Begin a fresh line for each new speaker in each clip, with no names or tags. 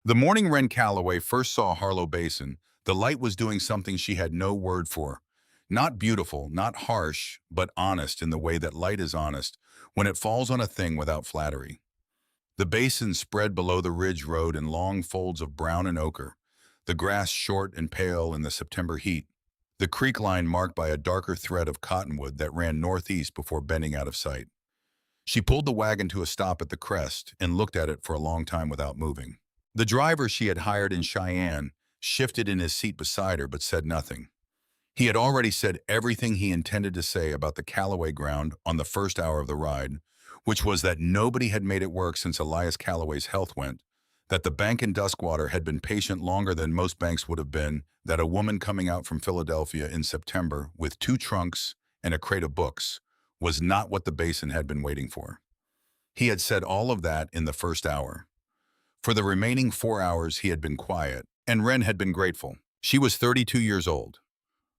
The morning Wren Calloway first saw Harlow Basin, the light was doing something she had no word for. Not beautiful, not harsh, but honest in the way that light is honest when it falls on a thing without flattery. The basin spread below the ridge road in long folds of brown and ochre, the grass short and pale in the September heat, the creek line marked by a darker thread of cottonwood that ran northeast before bending out of sight. She pulled the wagon to a stop at the crest and looked at it for a long time without moving. The driver she had hired in Cheyenne shifted in his seat beside her but said nothing. He had already said everything he intended to say about the Calloway ground on the first hour of the ride, which was that nobody had made it work since Elias Calloway's health went, that the bank in Duskwater had been patient longer than most banks would have been, that a woman coming out from Philadelphia in September with 2 trunks and a crate of books was not what the basin had been waiting for. He had said all of that in the first hour. For the remaining 4 hours he had been quiet, and Wren had been grateful. She was 32 years old.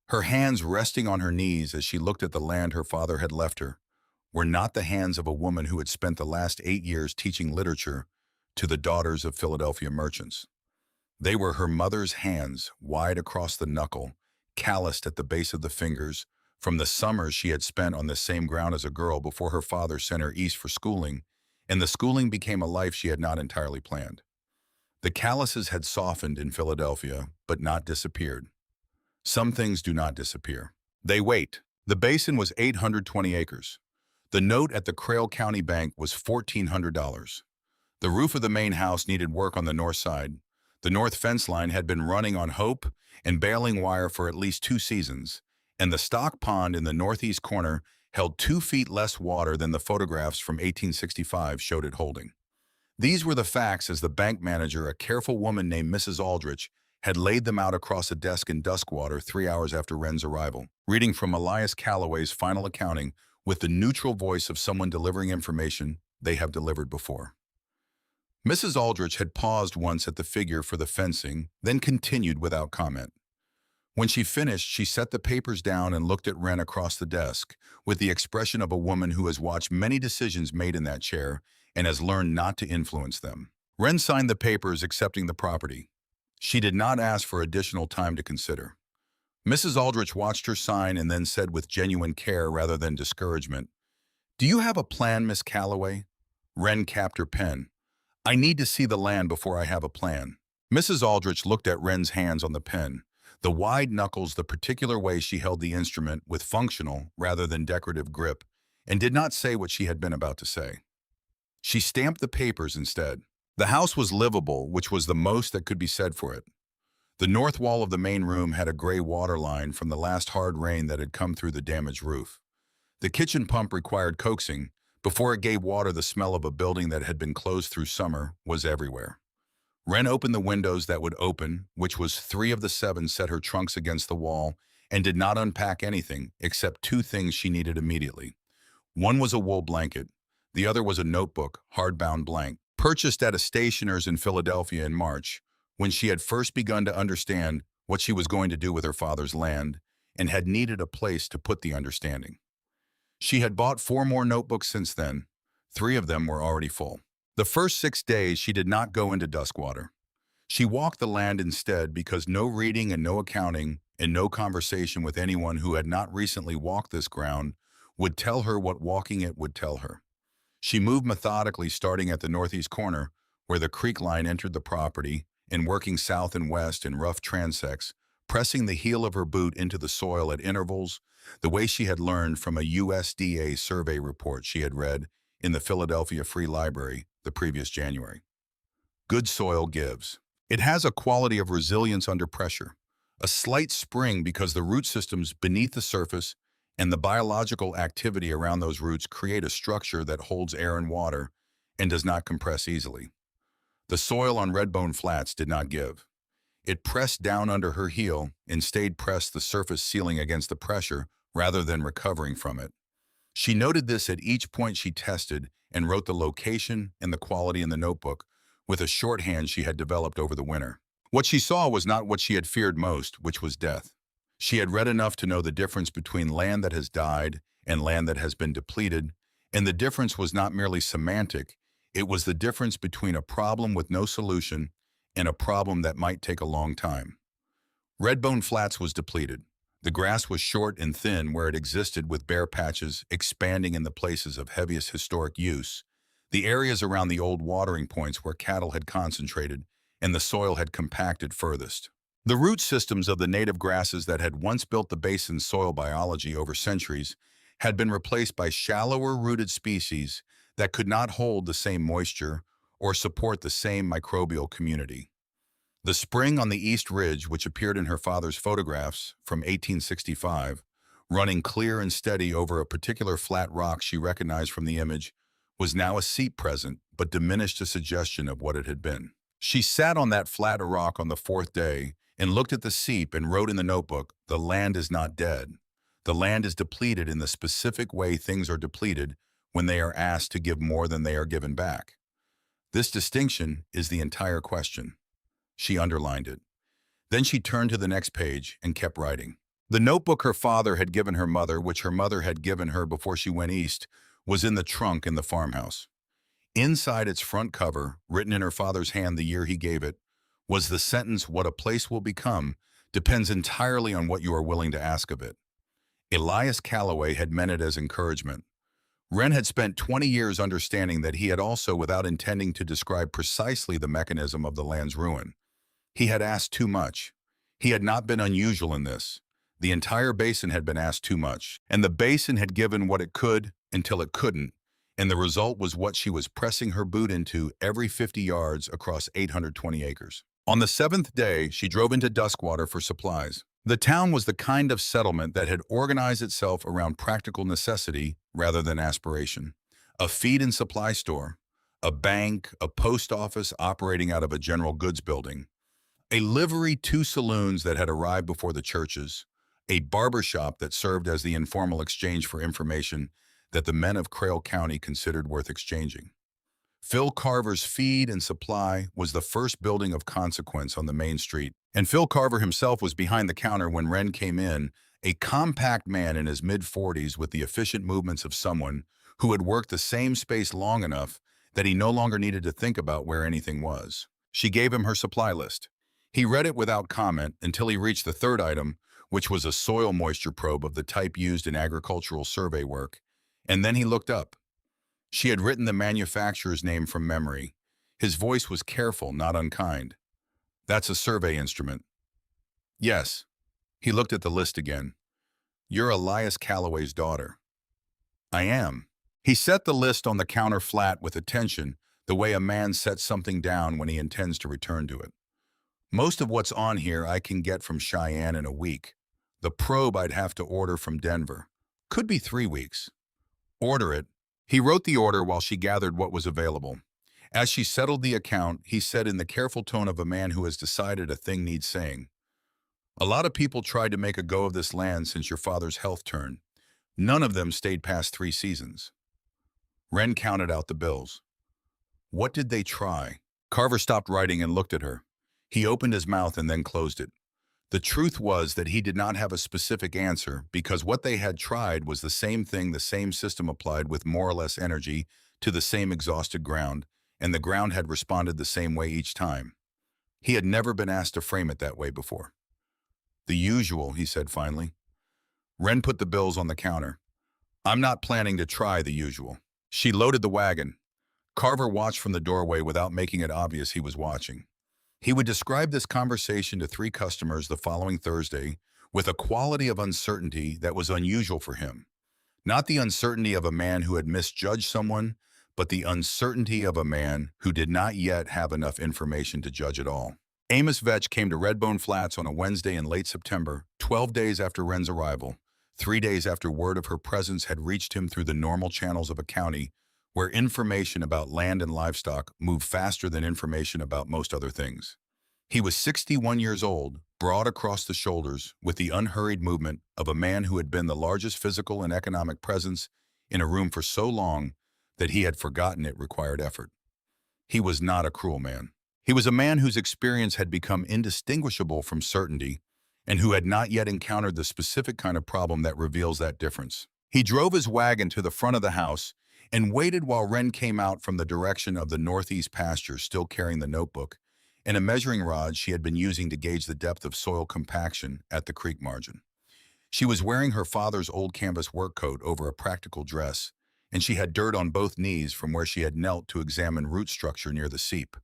Her hands resting on her knees as she looked at the land her father had left her were not the hands of a woman who had spent the last 8 years teaching literature to the daughters of Philadelphia merchants. They were her mother's hands, wide across the knuckle, calloused at the base of the fingers, from the summers she had spent on this same ground as a girl before her father sent her east for schooling, and the schooling became a life she had not entirely planned. The calluses had softened in Philadelphia, but not disappeared. Some things do not disappear. They wait. The basin was 820 acres. The note at the Crail County Bank was $1,400. The roof of the main house needed work on the north side. The north fence line had been running on hope and baling wire for at least 2 seasons, and the stock pond in the northeast corner held 2 feet less water than the photographs from 1865 showed it holding. These were the facts as the bank manager, a careful woman named Mrs. Aldrich, had laid them out across a desk in Duskwater 3 hours after Wren's arrival, reading from Elias Calloway's final accounting with the neutral voice of someone delivering information they have delivered before. Mrs. Aldrich had paused once at the figure for the fencing, then continued without comment. When she finished, she set the papers down and looked at Wren across the desk with the expression of a woman who has watched many decisions made in that chair and has learned not to influence them. Wren signed the papers accepting the property. She did not ask for additional time to consider. Mrs. Aldrich watched her sign and then said with genuine care rather than discouragement, "Do you have a plan, Miss Calloway?" Wren capped her pen. "I need to see the land before I have a plan." Mrs. Aldrich looked at Wren's hands on the pen, the wide knuckles the particular way she held the instrument with functional rather than decorative grip, and did not say what she had been about to say. She stamped the papers instead. The house was livable, which was the most that could be said for it. The north wall of the main room had a gray water line from the last hard rain that had come through the damaged roof. The kitchen pump required coaxing. Before it gave water, the smell of a building that had been closed through summer was everywhere. Wren opened the windows that would open, which was 3 of the 7, set her trunks against the wall, and did not unpack anything except 2 things she needed immediately. One was a wool blanket. The other was a notebook, hardbound blank, purchased at a stationer's in Philadelphia in March, when she had first begun to understand what she was going to do with her father's land and had needed a place to put the understanding. She had bought 4 more notebooks since then. 3 of them were already full. The first 6 days she did not go into Duskwater. She walked the land instead because no reading and no accounting and no conversation with anyone who had not recently walked this ground would tell her what walking it would tell her. She moved methodically, starting at the northeast corner where the creek line entered the property and working south and west in rough transects, pressing the heel of her boot into the soil at intervals, the way she had learned from a USDA survey report she had read in the Philadelphia Free Library the previous January. Good soil gives. It has a quality of resilience under pressure, a slight spring because the root systems beneath the surface and the biological activity around those roots create a structure that holds air and water and does not compress easily. The soil on Redbone Flats did not give. It pressed down under her heel and stayed pressed, the surface sealing against the pressure rather than recovering from it. She noted this at each point she tested and wrote the location and the quality in the notebook with a shorthand she had developed over the winter. What she saw was not what she had feared most, which was death. She had read enough to know the difference between land that has died and land that has been depleted, and the difference was not merely semantic, it was the difference between a problem with no solution and a problem that might take a long time. Redbone Flats was depleted. The grass was short and thin where it existed, with bare patches expanding in the places of heaviest historic use, the areas around the old watering points where cattle had concentrated and the soil had compacted furthest. The root systems of the native grasses that had once built the basin's soil biology over centuries had been replaced by shallower-rooted species that could not hold the same moisture or support the same microbial community. The spring on the East Ridge, which appeared in her father's photographs from 1865, running clear and steady over a particular flat rock she recognized from the image, was now a seep present, but diminished a suggestion of what it had been. She sat on that flat rock on the fourth day and looked at the seep and wrote in the notebook, "The land is not dead. The land is depleted in the specific way things are depleted when they are asked to give more than they are given back. This distinction is the entire question." She underlined it. Then she turned to the next page and kept writing. The notebook her father had given her mother, which her mother had given her before she went east, was in the trunk in the farmhouse. Inside its front cover, written in her father's hand the year he gave it, was the sentence, "What a place will become depends entirely on what you are willing to ask of it." Elias Calloway had meant it as encouragement. Wren had spent 20 years understanding that he had also, without intending to describe precisely the mechanism of the land's ruin. He had asked too much. He had not been unusual in this. The entire basin had been asked too much, and the basin had given what it could until it couldn't, and the result was what she was pressing her boot into every 50 yards across 820 acres. On the seventh day, she drove into Duskwater for supplies. The town was the kind of settlement that had organized itself around practical necessity rather than aspiration. A feed and supply store, a bank, a post office operating out of a general goods building, a livery, 2 saloons that had arrived before the churches, a barber shop that served as the informal exchange for information that the men of Crail County considered worth exchanging. Phil Carver's Feed and Supply was the first building of consequence on the main street, and Phil Carver himself was behind the counter when Wren came in, a compact man in his mid-40s with the efficient movements of someone who had worked the same space long enough that he no longer needed to think about where anything was. She gave him her supply list. He read it without comment until he reached the third item, which was a soil moisture probe of the type used in agricultural survey work, and then he looked up. She had written the manufacturer's name from memory. His voice was careful, not unkind. "That's a survey instrument." "Yes." He looked at the list again. "You're Elias Calloway's daughter." "I am." He set the list on the counter flat with attention, the way a man sets something down when he intends to return to it. "Most of what's on here I can get from Cheyenne in a week. The probe I'd have to order from Denver. Could be 3 weeks." "Order it." He wrote the order while she gathered what was available. As she settled the account, he said in the careful tone of a man who has decided a thing needs saying, "A lot of people tried to make a go of this land since your father's health turned. None of them stayed past 3 seasons." Wren counted out the bills. "What did they try?" Carver stopped writing and looked at her. He opened his mouth and then closed it. The truth was that he did not have a specific answer, because what they had tried was the same thing the same system applied with more or less energy to the same exhausted ground, and the ground had responded the same way each time. He had never been asked to frame it that way before. "The usual," he said finally. Wren put the bills on the counter. "I'm not planning to try the usual." She loaded the wagon. Carver watched from the doorway without making it obvious he was watching. He would describe this conversation to 3 customers the following Thursday with a quality of uncertainty that was unusual for him. Not the uncertainty of a man who had misjudged someone, but the uncertainty of a man who did not yet have enough information to judge at all. Amos Vetch came to Redbone Flats on a Wednesday in late September, 12 days after Wren's arrival, 3 days after word of her presence had reached him through the normal channels of a county where information about land and livestock moved faster than information about most other things. He was 61 years old, broad across the shoulders, with the unhurried movement of a man who had been the largest physical and economic presence in a room for so long that he had forgotten it required effort. He was not a cruel man. He was a man whose experience had become indistinguishable from certainty and who had not yet encountered the specific kind of problem that reveals that difference. He drove his wagon to the front of the house and waited while Wren came out from the direction of the northeast pasture, still carrying the notebook, and a measuring rod she had been using to gauge the depth of soil compaction at the creek margin. She was wearing her father's old canvas work coat over a practical dress, and she had dirt on both knees from where she had knelt to examine root structure near the seep.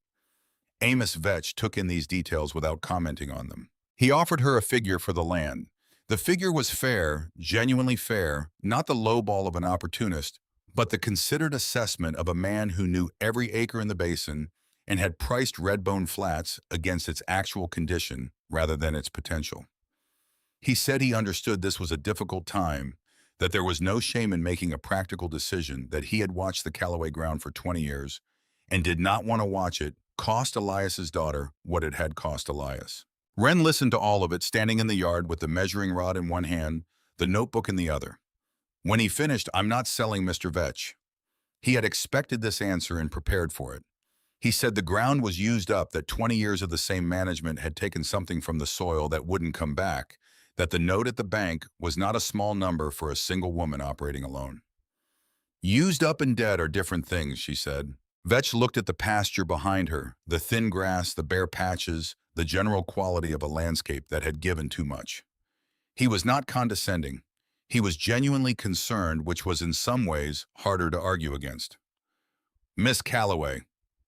Amos Vetch took in these details without commenting on them. He offered her a figure for the land. The figure was fair, genuinely fair, not the lowball of an opportunist, but the considered assessment of a man who knew every acre in the basin and had priced Redbone Flats against its actual condition rather than its potential. He said he understood this was a difficult time, that there was no shame in making a practical decision, that he had watched the Callaway ground for 20 years and did not want to watch it cost Elias's daughter what it had cost Elias. Wren listened to all of it, standing in the yard with the measuring rod in one hand, the notebook in the other. When he finished, "I'm not selling, Mr. Vetch." He had expected this answer and prepared for it. He said the ground was used up, that 20 years of the same management had taken something from the soil that wouldn't come back, that the note at the bank was not a small number for a single woman operating alone. "Used up and dead are different things," she said. Vetch looked at the pasture behind her, the thin grass, the bare patches, the general quality of a landscape that had given too much. He was not condescending. He was genuinely concerned, which was in some ways harder to argue against. "Miss Callaway,"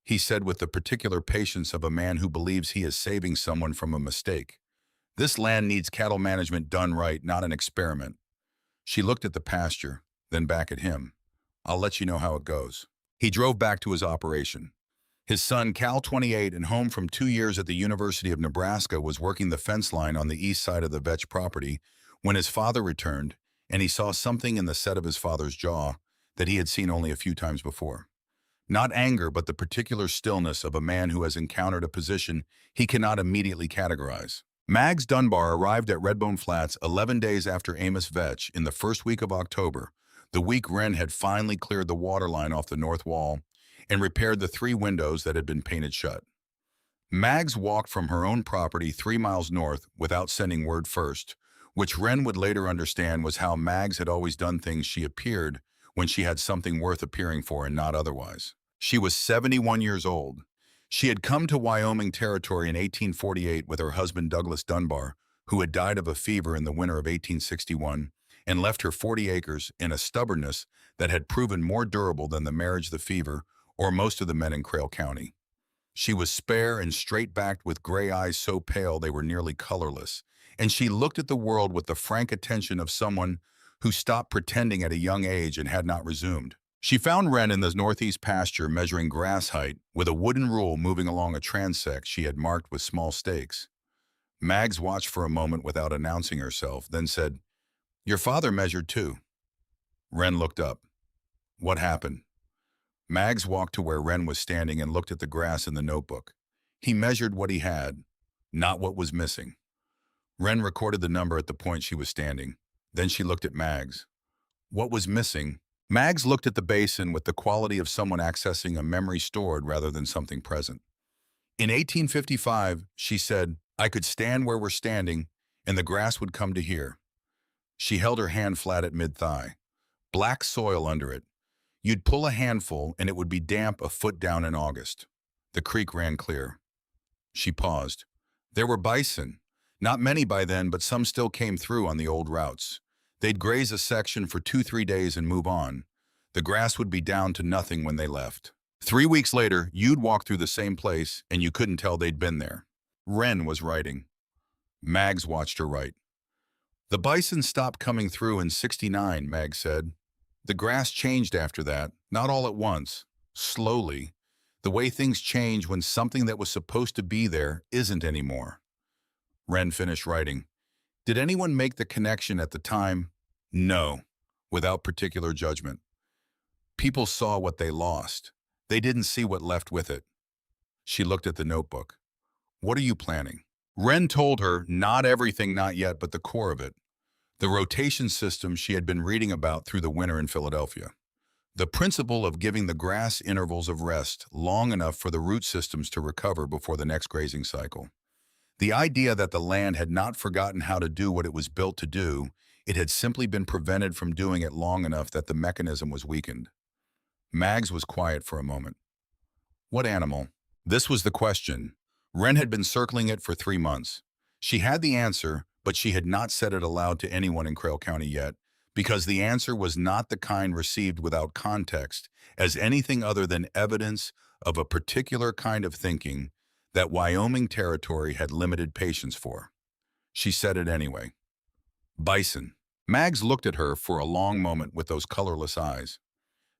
he said with the particular patience of a man who believes he is saving someone from a mistake, "this land needs cattle management done right, not an experiment." She looked at the pasture, then back at him. "I'll let you know how it goes." He drove back to his operation. His son, Cal, 28, and home from 2 years at the University of Nebraska, was working the fence line on the east side of the Vetch property when his father returned, and he saw something in the set of his father's jaw that he had seen only a few times before. Not anger, but the particular stillness of a man who has encountered a position he cannot immediately categorize. Mags Dunbar arrived at Redbone Flats 11 days after Amos Vetch in the first week of October, the week Wren had finally cleared the water line off the north wall and repaired the 3 windows that had been painted shut. Mags walked from her own property 3 miles north without sending word first, which Wren would later understand was how Mags had always done things. She appeared when she had something worth appearing for and not otherwise. She was 71 years old. She had come to Wyoming Territory in 1848 with her husband Douglas Dunbar, who had died of a fever in the winter of 1861, and left her 40 acres in a stubbornness that had proven more durable than the marriage, the fever, or most of the men in Crail County. She was spare and straight-backed with gray eyes so pale they were nearly colorless, and she looked at the world with the frank attention of someone who stopped pretending at a young age and had not resumed. She found Wren in the northeast pasture measuring grass height with a wooden rule moving along a transect she had marked with small stakes. Mags watched for a moment without announcing herself, then said, "Your father measured too." Wren looked up. "What happened?" Mags walked to where Wren was standing and looked at the grass in the notebook. He measured what he had, not what was missing. Wren recorded the number at the point she was standing. Then she looked at Mags. What was missing? Mags looked at the basin with the quality of someone accessing a memory stored rather than something present. "In 1855, she said, I could stand where we're standing, and the grass would come to here." She held her hand flat at mid-thigh. Black soil under it. You'd pull a handful, and it would be damp a foot down in August. The creek ran clear. She paused. There were bison. Not many by then, but some still came through on the old routes. They'd graze a section for 2-3 days and move on. The grass would be down to nothing when they left. 3 weeks later, you'd walk through the same place, and you couldn't tell they'd been there. Wren was writing. Mags watched her write. "The bison stopped coming through in '69, Mags said. The grass changed after that, not all at once, slowly, the way things change when something that was supposed to be there isn't anymore." Wren finished writing. "Did anyone make the connection at the time?" "No," without particular judgment. "People saw what they lost. They didn't see what left with it." She looked at the notebook. "What are you planning?" Wren told her not everything, not yet, but the core of it. The rotation system she had been reading about through the winter in Philadelphia. The principle of giving the grass intervals of rest long enough for the root systems to recover before the next grazing cycle. The idea that the land had not forgotten how to do what it was built to do, it had simply been prevented from doing it long enough that the mechanism was weakened. Mags was quiet for a moment. "What animal?" This was the question. Wren had been circling it for 3 months. She had the answer, but she had not said it aloud to anyone in Crail County yet, because the answer was not the kind received without context, as anything other than evidence of a particular kind of thinking that Wyoming territory had limited patience for. She said it anyway. Bison. Mags looked at her for a long moment with those colorless eyes.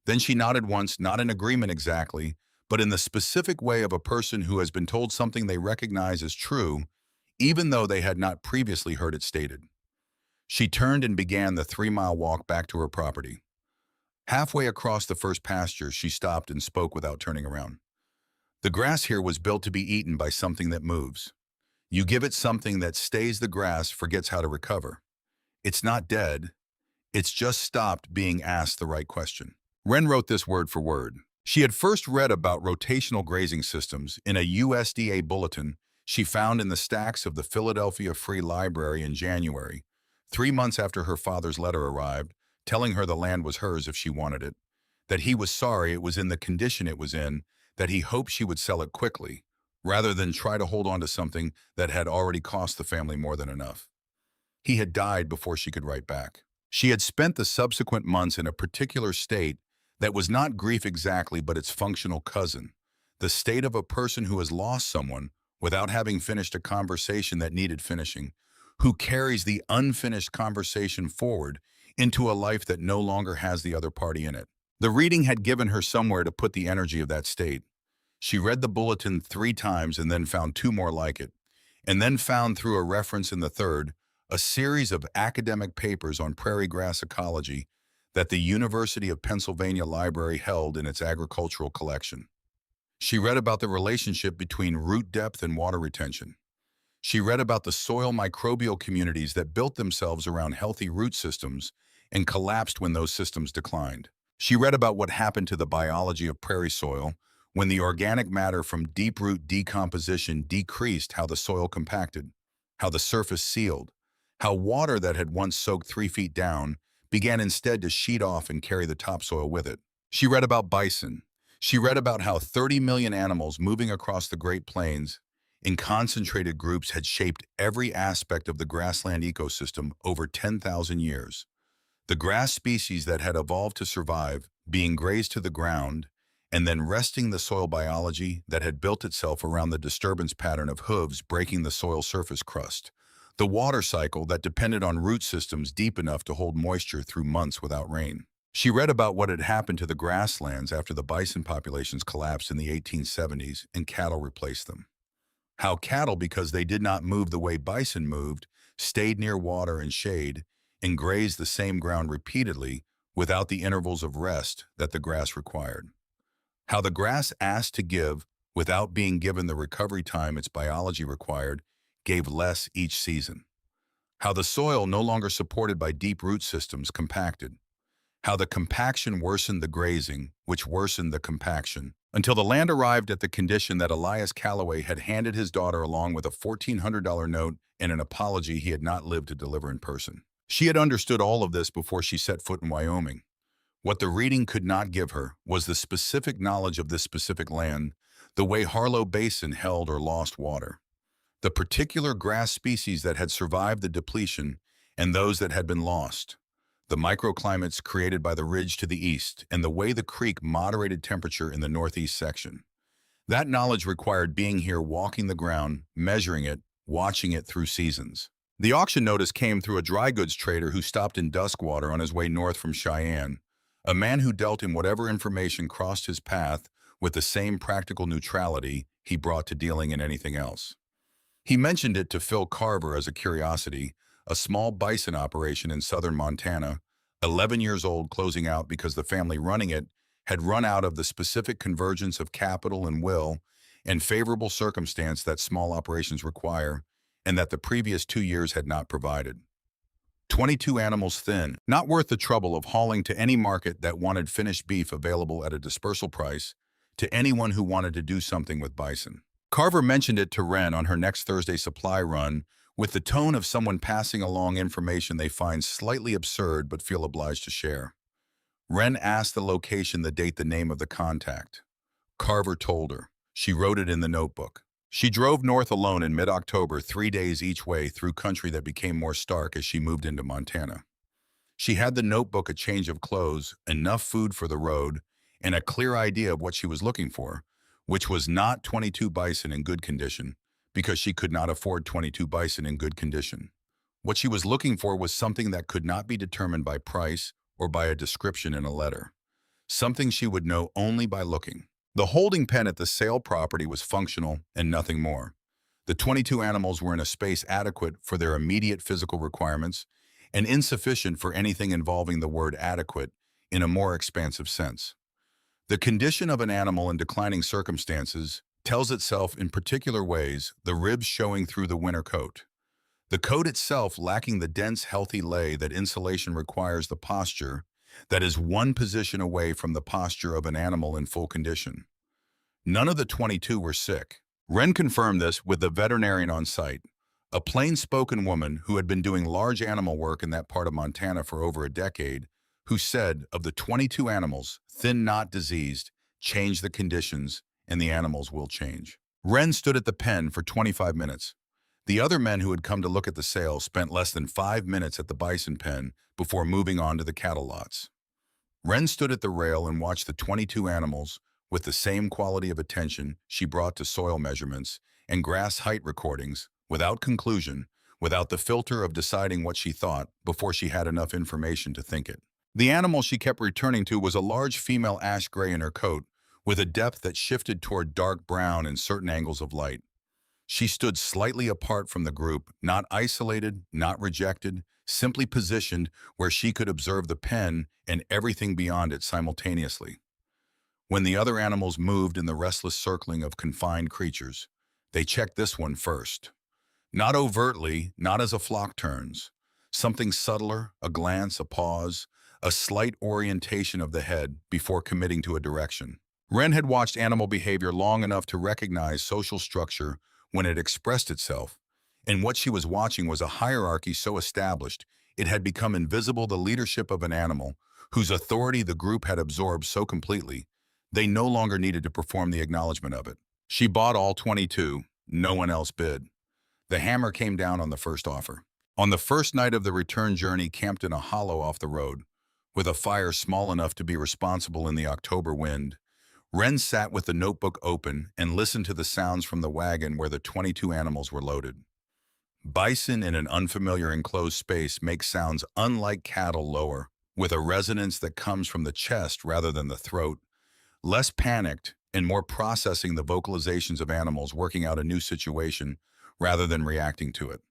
Then she nodded once, not in agreement exactly, but in the specific way of a person who has been told something they recognize as true, even though they had not previously heard it stated. She turned and began the 3-mile walk back to her property. Halfway across the first pasture, she stopped and spoke without turning around. The grass here was built to be eaten by something that moves. You give it something that stays, the grass forgets how to recover. It's not dead. It's just stopped being asked the right question. Wren wrote this word for word. She had first read about rotational grazing systems in a USDA bulletin she found in the stacks of the Philadelphia Free Library in January, 3 months after her father's letter arrived, telling her the land was hers if she wanted it, that he was sorry it was in the condition it was in, that he hoped she would sell it quickly, rather than try to hold on to something that had already cost the family more than enough. He had died before she could write back. She had spent the subsequent months in a particular state that was not grief exactly, but its functional cousin, the state of a person who has lost someone without having finished a conversation that needed finishing, who carries the unfinished conversation forward into a life that no longer has the other party in it. The reading had given her somewhere to put the energy of that state. She read the bulletin 3 times and then found 2 more like it, and then found through a reference in the third a series of academic papers on prairie grass ecology that the University of Pennsylvania Library held in its agricultural collection. She read about the relationship between root depth and water retention. She read about the soil microbial communities that built themselves around healthy root systems and collapsed when those systems declined. She read about what happened to the biology of prairie soil when the organic matter from deep root decomposition decreased, how the soil compacted, how the surface sealed, how water that had once soaked 3 feet down began instead to sheet off and carry the topsoil with it. She read about bison. She read about how 30 million animals moving across the Great Plains in concentrated groups had shaped every aspect of the grassland ecosystem over 10,000 years. The grass species that had evolved to survive, being grazed to the ground, and then resting the soil biology that had built itself around the disturbance pattern of hooves breaking the soil surface crust. The water cycle that depended on root systems deep enough to hold moisture through months without rain. She read about what had happened to the grasslands after the bison populations collapsed in the 1870s and cattle replaced them. How cattle, because they did not move the way bison moved, stayed near water and shade and grazed the same ground repeatedly without the intervals of rest that the grass required. How the grass asked to give without being given the recovery time its biology required gave less each season. How the soil, no longer supported by deep root systems, compacted. How the compaction worsened the grazing, which worsened the compaction, until the land arrived at the condition that Elias Calloway had handed his daughter along with a $1,400 note and an apology he had not lived to deliver in person. She had understood all of this before she set foot in Wyoming. What the reading could not give her was the specific knowledge of this specific land, the way Harlow Basin held or lost water, the particular grass species that had survived the depletion and those that had been lost, the microclimates created by the ridge to the east, and the way the creek moderated temperature in the northeast section. That knowledge required being here, walking the ground, measuring it, watching it through seasons. The auction notice came through a dry goods trader who stopped in Duskwater on his way north from Cheyenne, a man who dealt in whatever information crossed his path with the same practical neutrality he brought to dealing in anything else. He mentioned it to Phil Carver as a curiosity, a small bison operation in southern Montana, 11 years old, closing out because the family running it had run out of the specific convergence of capital and will and favorable circumstance that small operations require, and that the previous 2 years had not provided. 22 animals thin, not worth the trouble of hauling to any market that wanted finished beef available at a dispersal price to anyone who wanted to do something with bison. Carver mentioned it to Wren on her next Thursday supply run with the tone of someone passing along information they find slightly absurd but feel obliged to share. Wren asked the location, the date, the name of the contact. Carver told her. She wrote it in the notebook. She drove north alone in mid-October, 3 days each way through country that became more stark as she moved into Montana. She had the notebook, a change of clothes, enough food for the road, and a clear idea of what she was looking for, which was not 22 bison in good condition, because she could not afford 22 bison in good condition. What she was looking for was something that could not be determined by price or by a description in a letter. Something she would know only by looking. The holding pen at the sale property was functional and nothing more. The 22 animals were in a space adequate for their immediate physical requirements and insufficient for anything involving the word adequate in a more expansive sense. The condition of an animal in declining circumstances tells itself in particular ways, the ribs showing through the winter coat. The coat itself lacking the dense, healthy lay that insulation requires, the posture that is one position away from the posture of an animal in full condition. None of the 22 were sick. Wren confirmed this with the veterinarian on site, a plain-spoken woman who had been doing large animal work in that part of Montana for over a decade, who said of the 22 animals, thin, not diseased, change the conditions, and the animals will change. Wren stood at the pen for 25 minutes. The other men who had come to look at the sale spent less than 5 minutes at the bison pen before moving on to the cattle lots. Wren stood at the rail and watched the 22 animals with the same quality of attention she brought to soil measurements and grass height recordings, without conclusion, without the filter of deciding what she thought before she had enough information to think it. The animal she kept returning to was a large female ash gray in her coat, with a depth that shifted toward dark brown in certain angles of light. She stood slightly apart from the group, not isolated, not rejected, simply positioned where she could observe the pen and everything beyond it simultaneously. When the other animals moved in the restless circling of confined creatures, they checked this one first. Not overtly, not as a flock turns. Something subtler, a glance, a pause, a slight orientation of the head before committing to a direction. Wren had watched animal behavior long enough to recognize social structure when it expressed itself, and what she was watching was a hierarchy so established it had become invisible, the leadership of an animal whose authority the group had absorbed so completely they no longer needed to perform the acknowledgement of it. She bought all 22, no one else bid. The hammer came down on the first offer. On the first night of the return journey, camped in a hollow off the road, with a fire small enough to be responsible in the October wind, Wren sat with the notebook open and listened to the sounds from the wagon where the 22 animals were loaded. Bison in an unfamiliar enclosed space make sounds unlike cattle, lower, with a resonance that comes from the chest rather than the throat, less panicked and more processing the vocalizations of animals working out a new situation rather than reacting to it.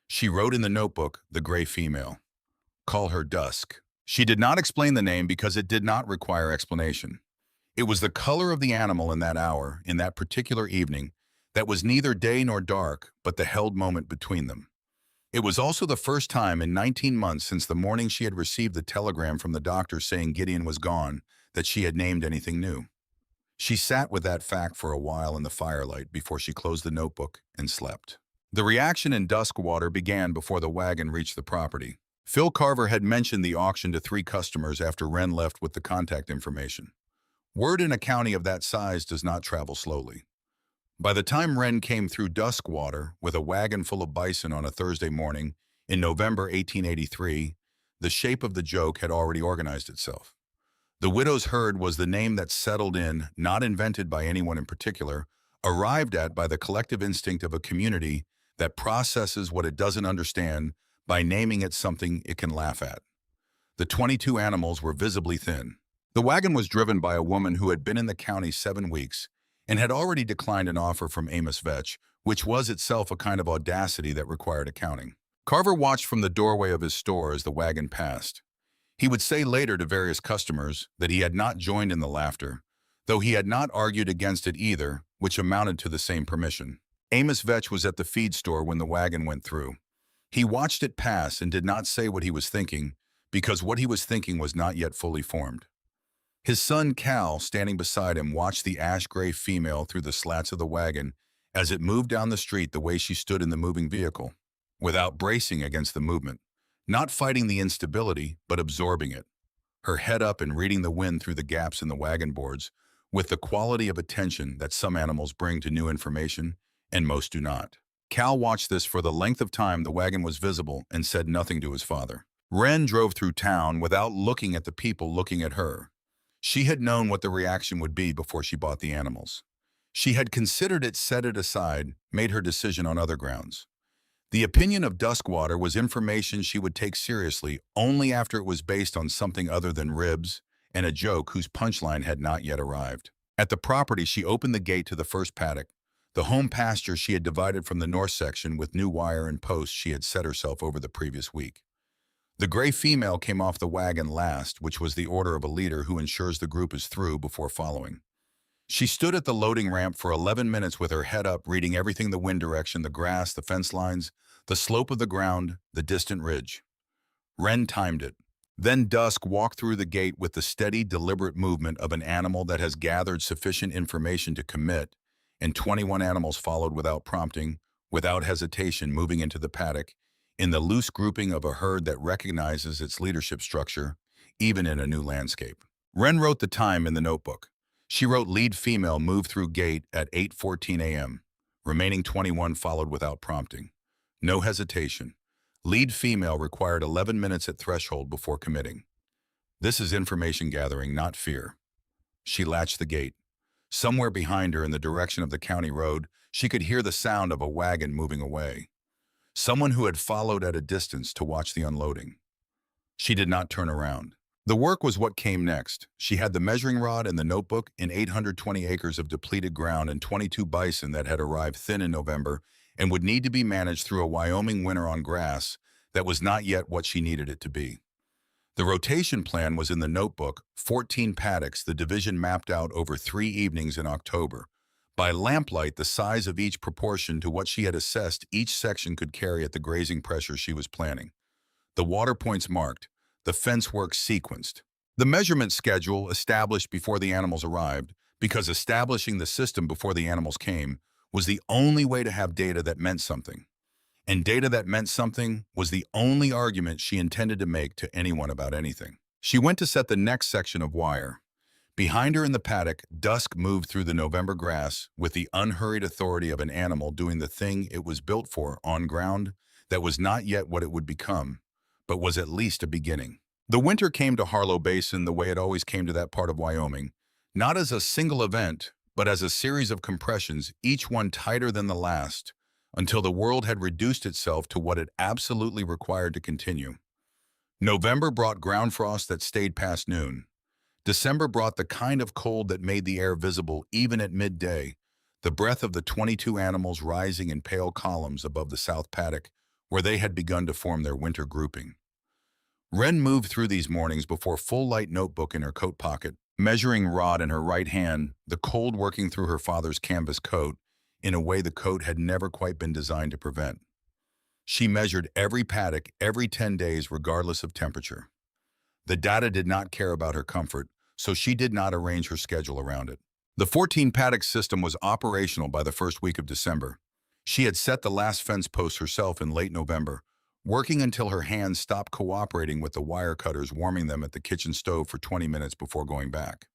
She wrote in the notebook, the gray female. Call her Dusk. She did not explain the name because it did not require explanation. It was the color of the animal in that hour, in that particular evening, that was neither day nor dark, but the held moment between them. It was also the first time in 19 months since the morning she had received the telegram from the doctor saying Gideon was gone that she had named anything new. She sat with that fact for a while in the firelight before she closed the notebook and slept. The reaction in Duskwater began before the wagon reached the property. Phil Carver had mentioned the auction to 3 customers after Wren left with the contact information. Word in a county of that size does not travel slowly. By the time Wren came through Duskwater with a wagon full of bison on a Thursday morning in November 1883, the shape of the joke had already organized itself. The widow's herd was the name that settled in, not invented by anyone in particular, arrived at by the collective instinct of a community that processes what it doesn't understand by naming it something it can laugh at. The 22 animals were visibly thin. The wagon was driven by a woman who had been in the county 7 weeks and had already declined an offer from Amos Vetch, which was itself a kind of audacity that required accounting. Carver watched from the doorway of his store as the wagon passed. He would say later to various customers that he had not joined in the laughter, though he had not argued against it either, which amounted to the same permission. Amos Vetch was at the feed store when the wagon went through. He watched it pass and did not say what he was thinking, because what he was thinking was not yet fully formed. His son Cal, standing beside him, watched the ash-gray female through the slats of the wagon as it moved down the street the way she stood in the moving vehicle, without bracing against the movement, not fighting the instability, but absorbing it, her head up and reading the wind through the gaps in the wagon boards, with the quality of attention that some animals bring to new information, and most do not. Cal watched this for the length of time the wagon was visible and said nothing to his father. Wren drove through town without looking at the people looking at her. She had known what the reaction would be before she bought the animals. She had considered it, set it aside, made her decision on other grounds. The opinion of Duskwater was information she would take seriously only after it was based on something other than ribs and a joke whose punchline had not yet arrived. At the property, she opened the gate to the first paddock, the home pasture she had divided from the north section with new wire and posts she had set herself over the previous week. The gray female came off the wagon last, which was the order of a leader who ensures the group is through before following. She stood at the loading ramp for 11 minutes with her head up, reading everything: the wind direction, the grass, the fence lines, the slope of the ground, the distant ridge. Wren timed it. Then Dusk walked through the gate with the steady, deliberate movement of an animal that has gathered sufficient information to commit, and 21 animals followed without prompting, without hesitation, moving into the paddock, in the loose grouping of a herd that recognizes its leadership structure, even in a new landscape. Wren wrote the time in the notebook. She wrote lead female move through gate at 8:14 a.m. Remaining 21 followed without prompting. No hesitation. Lead female required 11 minutes at threshold before committing. This is information gathering, not fear. She latched the gate. Somewhere behind her in the direction of the county road, she could hear the sound of a wagon moving away. Someone who had followed at a distance to watch the unloading. She did not turn around. The work was what came next. She had the measuring rod and the notebook in 820 acres of depleted ground and 22 bison that had arrived thin in November and would need to be managed through a Wyoming winter on grass that was not yet what she needed it to be. The rotation plan was in the notebook: 14 paddocks, the division mapped out over 3 evenings in October. By lamplight, the size of each proportion to what she had assessed each section could carry at the grazing pressure she was planning. The water points marked, the fence work sequenced. The measurement schedule established before the animals arrived, because establishing the system before the animals came was the only way to have data that meant something. And data that meant something was the only argument she intended to make to anyone about anything. She went to set the next section of wire. Behind her in the paddock, Dusk moved through the November grass with the unhurried authority of an animal doing the thing it was built for on ground that was not yet what it would become, but was at least a beginning. The winter came to Harlow Basin the way it always came to that part of Wyoming, not as a single event, but as a series of compressions, each one tighter than the last, until the world had reduced itself to what it absolutely required to continue. November brought ground frost that stayed past noon. December brought the kind of cold that made the air visible even at midday, the breath of the 22 animals rising in pale columns above the south paddock, where they had begun to form their winter grouping. Wren moved through these mornings before full-light notebook in her coat pocket, measuring rod in her right hand, the cold working through her father's canvas coat in a way the coat had never quite been designed to prevent. She measured every paddock every 10 days regardless of temperature. The data did not care about her comfort, so she did not arrange her schedule around it. The 14 paddock system was operational by the first week of December. She had set the last fence post herself in late November, working until her hands stopped cooperating with the wire cutters, warming them at the kitchen stove for 20 minutes before going back.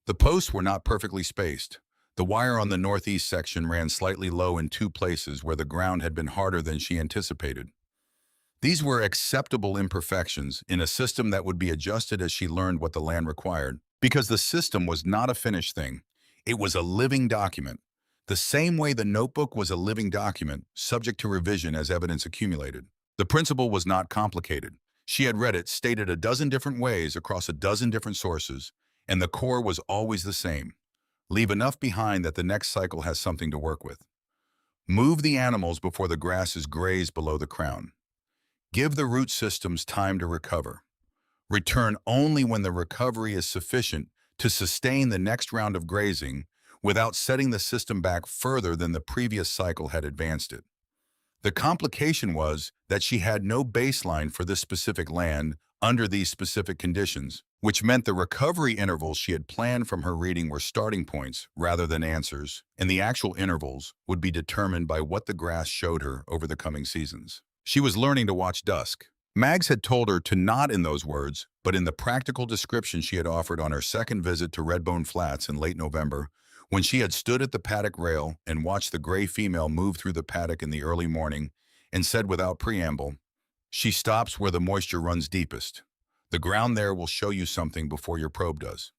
The posts were not perfectly spaced. The wire on the northeast section ran slightly low in 2 places where the ground had been harder than she anticipated. These were acceptable imperfections in a system that would be adjusted as she learned what the land required, because the system was not a finished thing. It was a living document. The same way the notebook was a living document, subject to revision as evidence accumulated. The principle was not complicated. She had read it stated a dozen different ways across a dozen different sources, and the core was always the same. Leave enough behind that the next cycle has something to work with. Move the animals before the grass is grazed below the crown. Give the root systems time to recover. Return only when the recovery is sufficient to sustain the next round of grazing without setting the system back further than the previous cycle had advanced it. The complication was that she had no baseline for this specific land under these specific conditions, which meant the recovery intervals she had planned from her reading were starting points rather than answers, and the actual intervals would be determined by what the grass showed her over the coming seasons. She was learning to watch Dusk. Mags had told her to not in those words, but in the practical description she had offered on her second visit to Redbone Flats in late November, when she had stood at the paddock rail and watched the gray female move through the paddock in the early morning, and said without preamble, "She stops where the moisture runs deepest. The ground there will show you something before your probe does."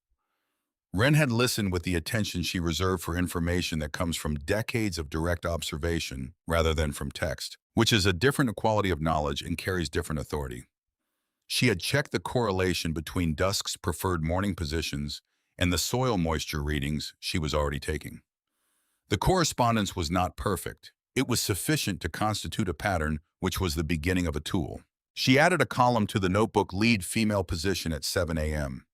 Wren had listened with the attention she reserved for information that comes from decades of direct observation rather than from text, which is a different quality of knowledge and carries different authority. She had checked the correlation between Dusk's preferred morning positions and the soil moisture readings she was already taking. The correspondence was not perfect. It was sufficient to constitute a pattern, which was the beginning of a tool. She added a column to the notebook lead female position at 7 a.m.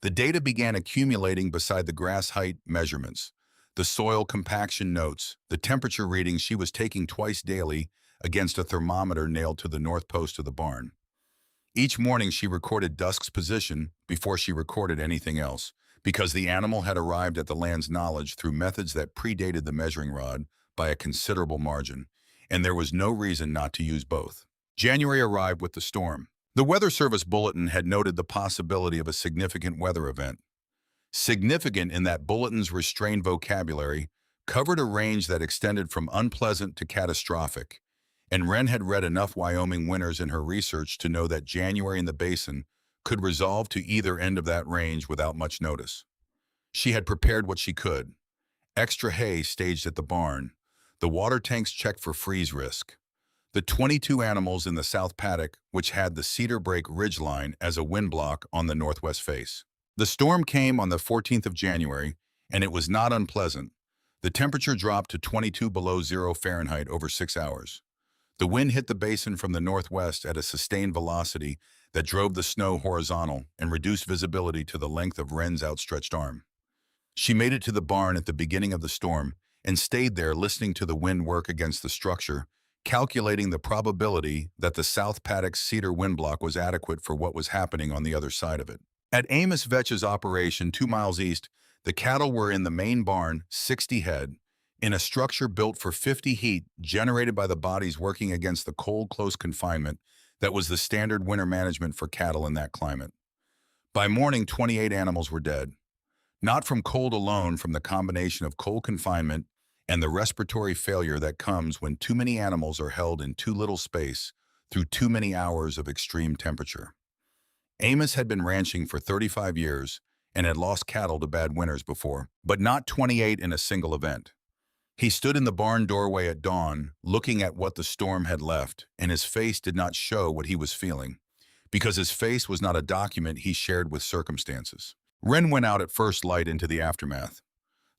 The data began accumulating beside the grass height measurements, the soil compaction notes, the temperature readings she was taking twice daily against a thermometer nailed to the north post of the barn. Each morning she recorded Dusk's position before she recorded anything else, because the animal had arrived at the land's knowledge through methods that predated the measuring rod by a considerable margin, and there was no reason not to use both. January arrived with the storm. The Weather Service bulletin had noted the possibility of a significant weather event. Significant in that bulletin's restrained vocabulary covered a range that extended from unpleasant to catastrophic, and Wren had read enough Wyoming winters in her research to know that January in the basin could resolve to either end of that range without much notice. She had prepared what she could. Extra hay staged at the barn, the water tanks checked for freeze risk. The 22 animals in the south paddock, which had the Cedar Break ridgeline as a wind block on the northwest face. The storm came on the 14th of January, and it was not unpleasant. The temperature dropped to 22 below zero Fahrenheit over 6 hours. The wind hit the basin from the northwest at a sustained velocity that drove the snow horizontal and reduced visibility to the length of Wren's outstretched arm. She made it to the barn at the beginning of the storm and stayed there listening to the wind work against the structure, calculating the probability that the South Paddock's cedar windblock was adequate for what was happening on the other side of it. At Amos Vetch's operation 2 miles east, the cattle were in the main barn, 60 head, in a structure built for 50 heat generated by the bodies working against the cold, close confinement that was the standard winter management for cattle in that climate. By morning, 28 animals were dead. Not from cold alone, from the combination of cold confinement and the respiratory failure that comes when too many animals are held in too little space through too many hours of extreme temperature. Amos had been ranching for 35 years and had lost cattle to bad winters before, but not 28 in a single event. He stood in the barn doorway at dawn, looking at what the storm had left, and his face did not show what he was feeling, because his face was not a document he shared with circumstances. Wren went out at first light into the aftermath.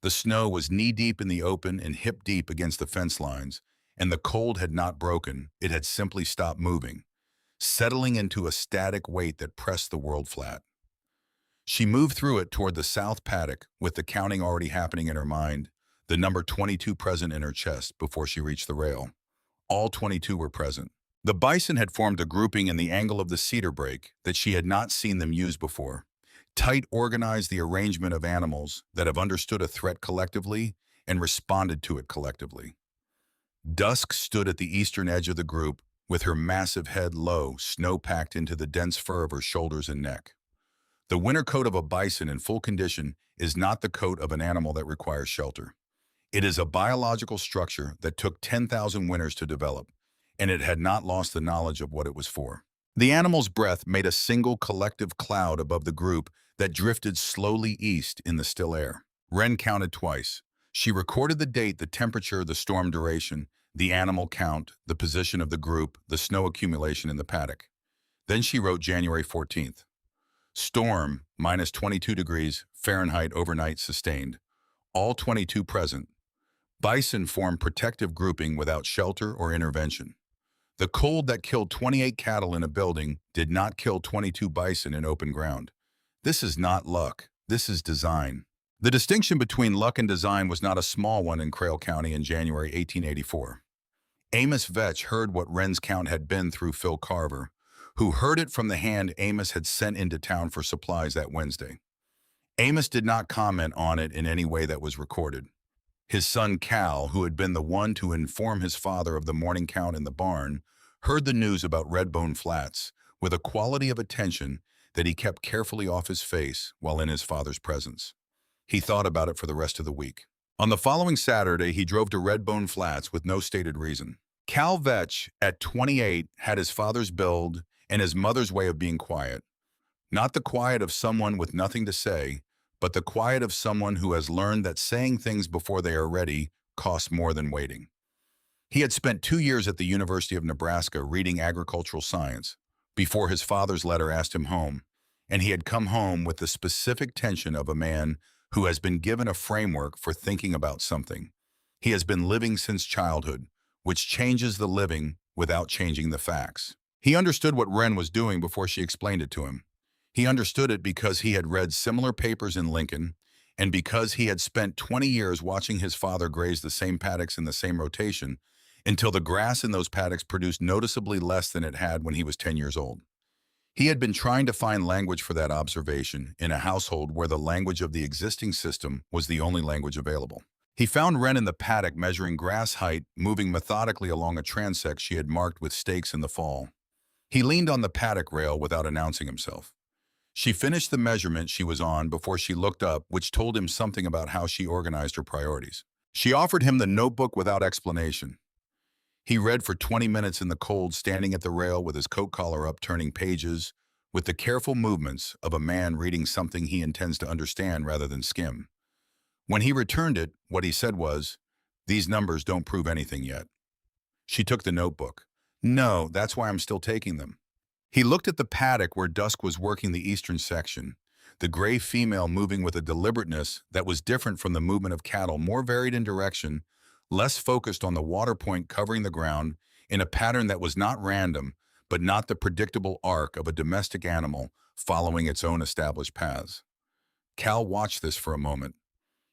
The snow was knee-deep in the open and hip-deep against the fence lines, and the cold had not broken, it had simply stopped moving, settling into a static weight that pressed the world flat. She moved through it toward the south paddock, with the counting already happening in her mind, the number 22 present in her chest before she reached the rail. All 22 were present. The bison had formed a grouping in the angle of the cedar break that she had not seen them use before. Tight organized the arrangement of animals that have understood a threat collectively and responded to it collectively. Dusk stood at the eastern edge of the group, with her massive head low, snow-packed into the dense fur of her shoulders and neck. The winter coat of a bison in full condition is not the coat of an animal that requires shelter. It is a biological structure that took 10,000 winters to develop, and it had not lost the knowledge of what it was for. The animal's breath made a single collective cloud above the group that drifted slowly east in the still air. Wren counted twice. She recorded the date, the temperature, the storm duration, the animal count, the position of the group, the snow accumulation in the paddock. Then she wrote January 14th. Storm, minus 22 degrees Fahrenheit overnight sustained. All 22 present. Bison formed protective grouping without shelter or intervention. The cold that killed 28 cattle in a building did not kill 22 bison in open ground. This is not luck. This is design. The distinction between luck and design was not a small one in Crail County in January 1884. Amos Vetch heard what Wren's count had been through Phil Carver, who heard it from the hand Amos had sent into town for supplies that Wednesday. Amos did not comment on it in any way that was recorded. His son Cal, who had been the one to inform his father of the morning count in the barn, heard the news about Redbone Flats with a quality of attention that he kept carefully off his face while in his father's presence. He thought about it for the rest of the week. On the following Saturday, he drove to Redbone Flats with no stated reason. Cal Vetch, at 28, had his father's build and his mother's way of being quiet. Not the quiet of someone with nothing to say, but the quiet of someone who has learned that saying things before they are ready costs more than waiting. He had spent 2 years at the University of Nebraska reading agricultural science before his father's letter asked him home, and he had come home with the specific tension of a man who has been given a framework for thinking about something. He has been living since childhood, which changes the living without changing the facts. He understood what Wren was doing before she explained it to him. He understood it because he had read similar papers in Lincoln, and because he had spent 20 years watching his father graze the same paddocks in the same rotation until the grass in those paddocks produced noticeably less than it had when he was 10 years old. He had been trying to find language for that observation in a household where the language of the existing system was the only language available. He found Wren in the paddock measuring grass height, moving methodically along a transect she had marked with stakes in the fall. He leaned on the paddock rail without announcing himself. She finished the measurement she was on before she looked up, which told him something about how she organized her priorities. She offered him the notebook without explanation. He read for 20 minutes in the cold, standing at the rail with his coat collar up, turning pages, with the careful movements of a man reading something he intends to understand rather than skim. When he returned it, what he said was, "These numbers don't prove anything yet." She took the notebook. "No, that's why I'm still taking them." He looked at the paddock where Dusk was working the eastern section, the gray female moving with a deliberateness that was different from the movement of cattle, more varied in direction, less focused on the water point covering the ground, in a pattern that was not random, but not the predictable arc of a domestic animal following its own established paths. Cal watched this for a moment.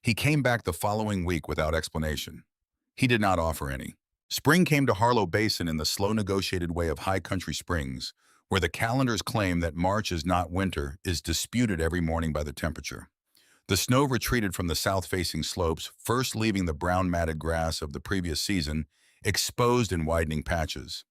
He came back the following week without explanation. He did not offer any. Spring came to Harlow Basin in the slow negotiated way of high country springs, where the calendar's claim that March is not winter is disputed every morning by the temperature. The snow retreated from the south-facing slopes, first leaving the brown matted grass of the previous season exposed in widening patches.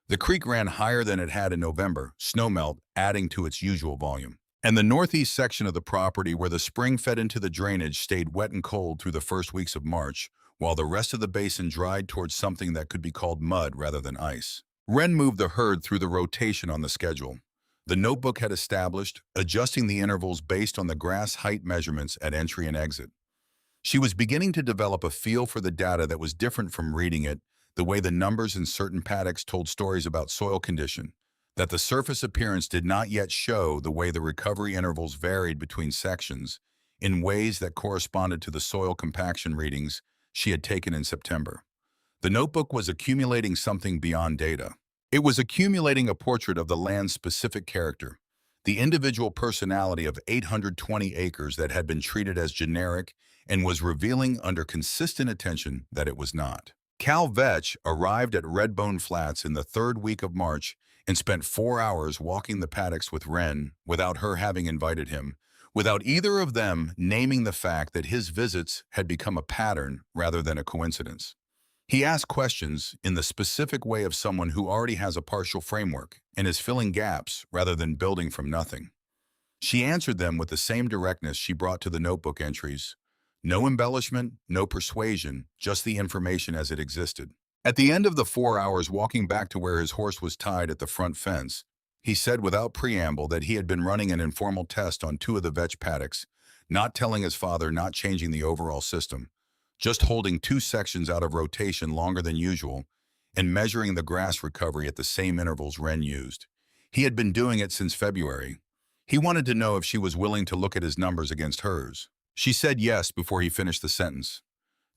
The creek ran higher than it had in November, snowmelt adding to its usual volume. And the northeast section of the property where the spring fed into the drainage stayed wet and cold through the first weeks of March, while the rest of the basin dried towards something that could be called mud rather than ice. Wren moved the herd through the rotation on the schedule. The notebook had established, adjusting the intervals based on the grass height measurements at entry and exit. She was beginning to develop a feel for the data that was different from reading it, the way the numbers in certain paddocks told stories about soil condition, that the surface appearance did not yet show the way the recovery intervals varied between sections in ways that corresponded to the soil compaction readings she had taken in September. The notebook was accumulating something beyond data. It was accumulating a portrait of the land's specific character, the individual personality of 820 acres that had been treated as generic and was revealing under consistent attention that it was not. Cal Vetch arrived at Redbone Flats in the third week of March and spent 4 hours walking the paddocks with Wren without her having invited him, without either of them naming the fact that his visits had become a pattern rather than a coincidence. He asked questions in the specific way of someone who already has a partial framework and is filling gaps rather than building from nothing. She answered them with the same directness she brought to the notebook entries. No embellishment, no persuasion, just the information as it existed. At the end of the 4 hours walking back to where his horse was tied at the front fence, he said without preamble that he had been running an informal test on 2 of the vetch paddocks, not telling his father, not changing the overall system, just holding 2 sections out of rotation longer than usual and measuring the grass recovery at the same intervals Wren used. He had been doing it since February. He wanted to know if she was willing to look at his numbers against hers. She said yes before he finished the sentence.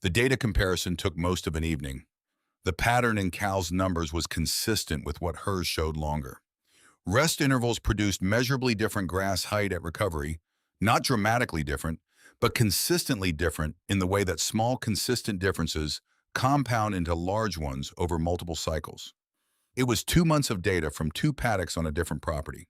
The data comparison took most of an evening. The pattern in Cal's numbers was consistent with what hers showed longer. Rest intervals produced measurably different grass height at recovery, not dramatically different, but consistently different in the way that small, consistent differences compound into large ones over multiple cycles. It was 2 months of data from 2 paddocks on a different property.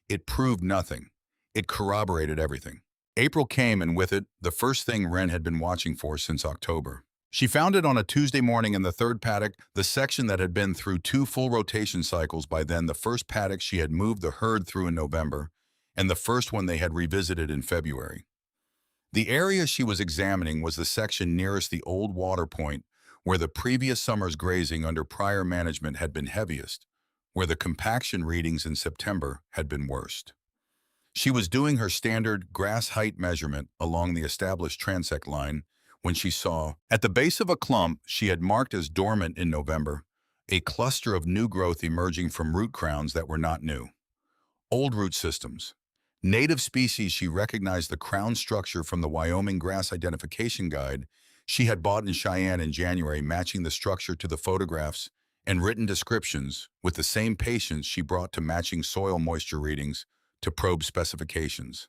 It proved nothing. It corroborated everything. April came, and with it, the first thing Wren had been watching for since October. She found it on a Tuesday morning in the third paddock, the section that had been through two full rotation cycles by then, the first paddock she had moved the herd through in November, and the first one they had revisited in February. The area she was examining was the section nearest the old water point, where the previous summer's grazing under prior management had been heaviest, where the compaction readings in September had been worst. She was doing her standard grass height measurement along the established transect line when she saw, at the base of a clump she had marked as dormant in November, a cluster of new growth emerging from root crowns that were not new. Old root systems. Native species. She recognized the crown structure from the Wyoming Grass Identification Guide she had bought in Cheyenne in January, matching the structure to the photographs and written descriptions with the same patience she brought to matching soil moisture readings to probe specifications.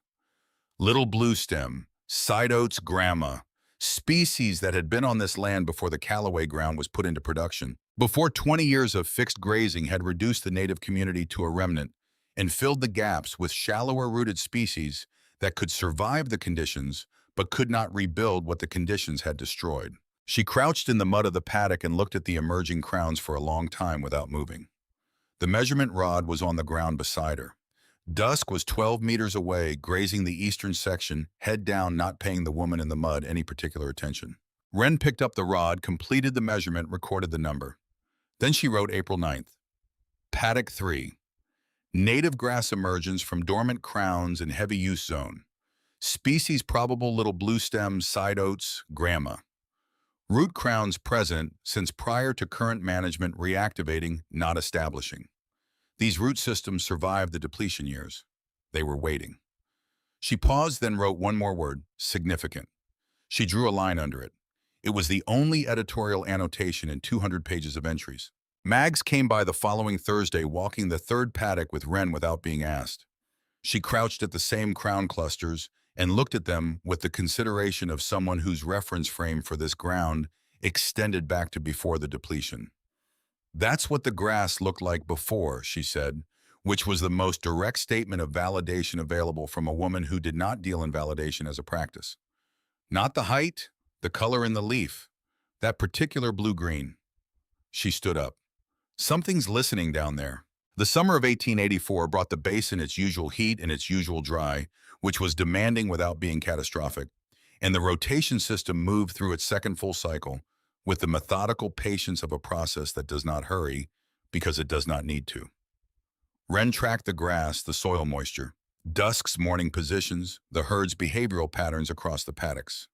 Little blue stem, side oats grama, species that had been on this land before the Callaway ground was put into production, before 20 years of fixed grazing had reduced the native community to a remnant and filled the gaps with shallower-rooted species that could survive the conditions but could not rebuild what the conditions had destroyed. She crouched in the mud of the paddock and looked at the emerging crowns for a long time without moving. The measurement rod was on the ground beside her. Dusk was 12 meters away, grazing the eastern section, head down, not paying the woman in the mud any particular attention. Wren picked up the rod, completed the measurement, recorded the number. Then she wrote April 9th. Paddock 3. Native grass emergence from dormant crowns in heavy use zone. Species probable little blue stems, side oats, grama. Root crowns present since prior to current management reactivating, not establishing. These root systems survived the depletion years. They were waiting. She paused, then wrote one more word, significant. She drew a line under it. It was the only editorial annotation in 200 pages of entries. Mags came by the following Thursday, walking the third paddock with Wren without being asked. She crouched at the same crown clusters and looked at them with the consideration of someone whose reference frame for this ground extended back to before the depletion. That's what the grass looked like before, she said, which was the most direct statement of validation available from a woman who did not deal in validation as a practice. Not the height, the color in the leaf, that particular blue-green. She stood up. Something's listening down there. The summer of 1884 brought the basin its usual heat and its usual dry, which was demanding without being catastrophic, and the rotation system moved through its second full cycle with the methodical patience of a process that does not hurry because it does not need to. Wren tracked the grass, the soil moisture, dusk's morning positions, the herd's behavioral patterns across the paddocks.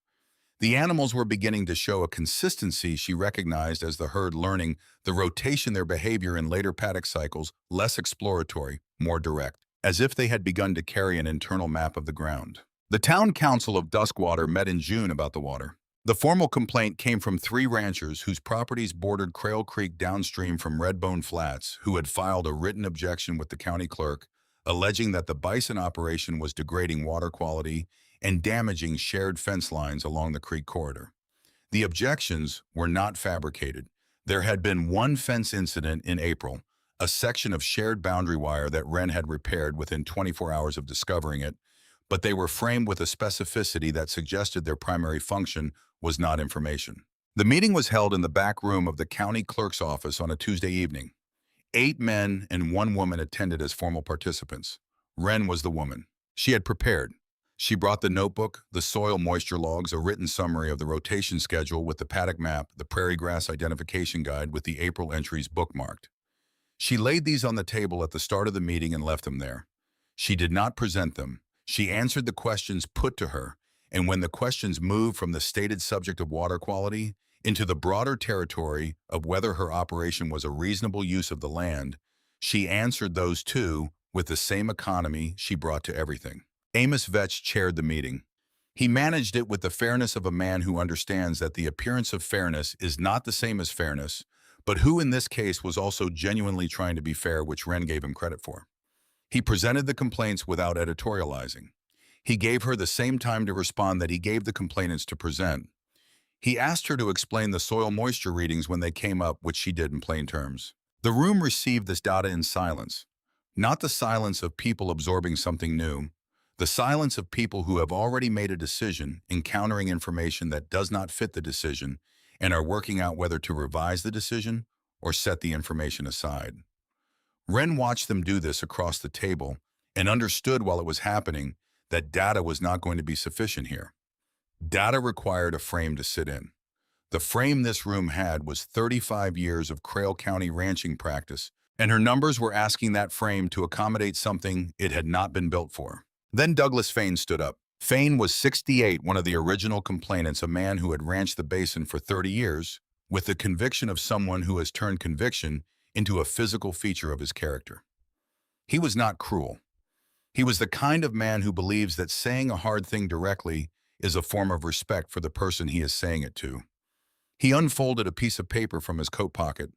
The animals were beginning to show a consistency she recognized as the herd learning the rotation, their behavior in later paddock cycles, less exploratory, more direct, as if they had begun to carry an internal map of the ground. The town council of Duskwater met in June about the water. The formal complaint came from 3 ranchers whose properties bordered Crail Creek downstream from Redbone Flats, who had filed a written objection with the county clerk, alleging that the Bison operation was degrading water quality and damaging shared fence lines along the creek corridor. The objections were not fabricated. There had been one fence incident in April, a section of shared boundary wire that Wren had repaired within 24 hours of discovering it, but they were framed with a specificity that suggested their primary function was not information. The meeting was held in the back room of the county clerk's office on a Tuesday evening. 8 men and 1 woman attended as formal participants. Wren was the woman. She had prepared. She brought the notebook, the soil moisture logs, a written summary of the rotation schedule with the paddock map, the prairie grass identification guide with the April entries bookmarked. She laid these on the table at the start of the meeting and left them there. She did not present them. She answered the questions put to her, and when the questions moved from the stated subject of water quality into the broader territory of whether her operation was a reasonable use of the land, she answered those too with the same economy she brought to everything. Amos Vetch chaired the meeting. He managed it with the fairness of a man who understands that the appearance of fairness is not the same as fairness, but who in this case was also genuinely trying to be fair, which Wren gave him credit for. He presented the complaints without editorializing. He gave her the same time to respond that he gave the complainants to present. He asked her to explain the soil moisture readings when they came up, which she did in plain terms. The room received this data in silence, not the silence of people absorbing something new, the silence of people who have already made a decision, encountering information that does not fit the decision, and are working out whether to revise the decision or set the information aside. Wren watched them do this across the table and understood while it was happening that data was not going to be sufficient here. Data required a frame to sit in. The frame this room had was 35 years of Crail County ranching practice, and her numbers were asking that frame to accommodate something it had not been built for. Then Douglas Fain stood up. Fain was 68, one of the original complainants, a man who had ranched the Basin for 30 years, with the conviction of someone who has turned conviction into a physical feature of his character. He was not cruel. He was the kind of man who believes that saying a hard thing directly is a form of respect for the person he is saying it to. He unfolded a piece of paper from his coat pocket,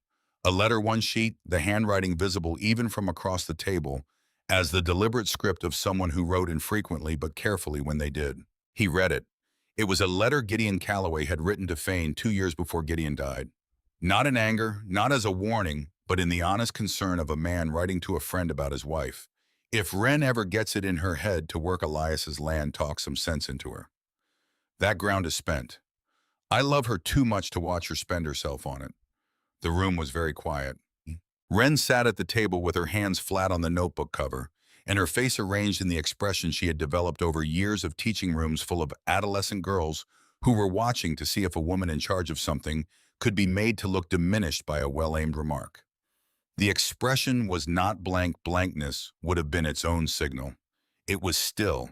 a letter one sheet, the handwriting visible even from across the table, as the deliberate script of someone who wrote infrequently but carefully when they did. He read it. It was a letter Gideon Calloway had written to Fain 2 years before Gideon died. Not in anger, not as a warning, but in the honest concern of a man writing to a friend about his wife. If Wren ever gets it in her head to work Elias's land, talk some sense into her. That ground is spent. I love her too much to watch her spend herself on it. The room was very quiet. Wren sat at the table with her hands flat on the notebook cover and her face arranged in the expression she had developed over years of teaching rooms full of adolescent girls who were watching to see if a woman in charge of something could be made to look diminished by a well-aimed remark. The expression was not blank. Blankness would have been its own signal. It was still.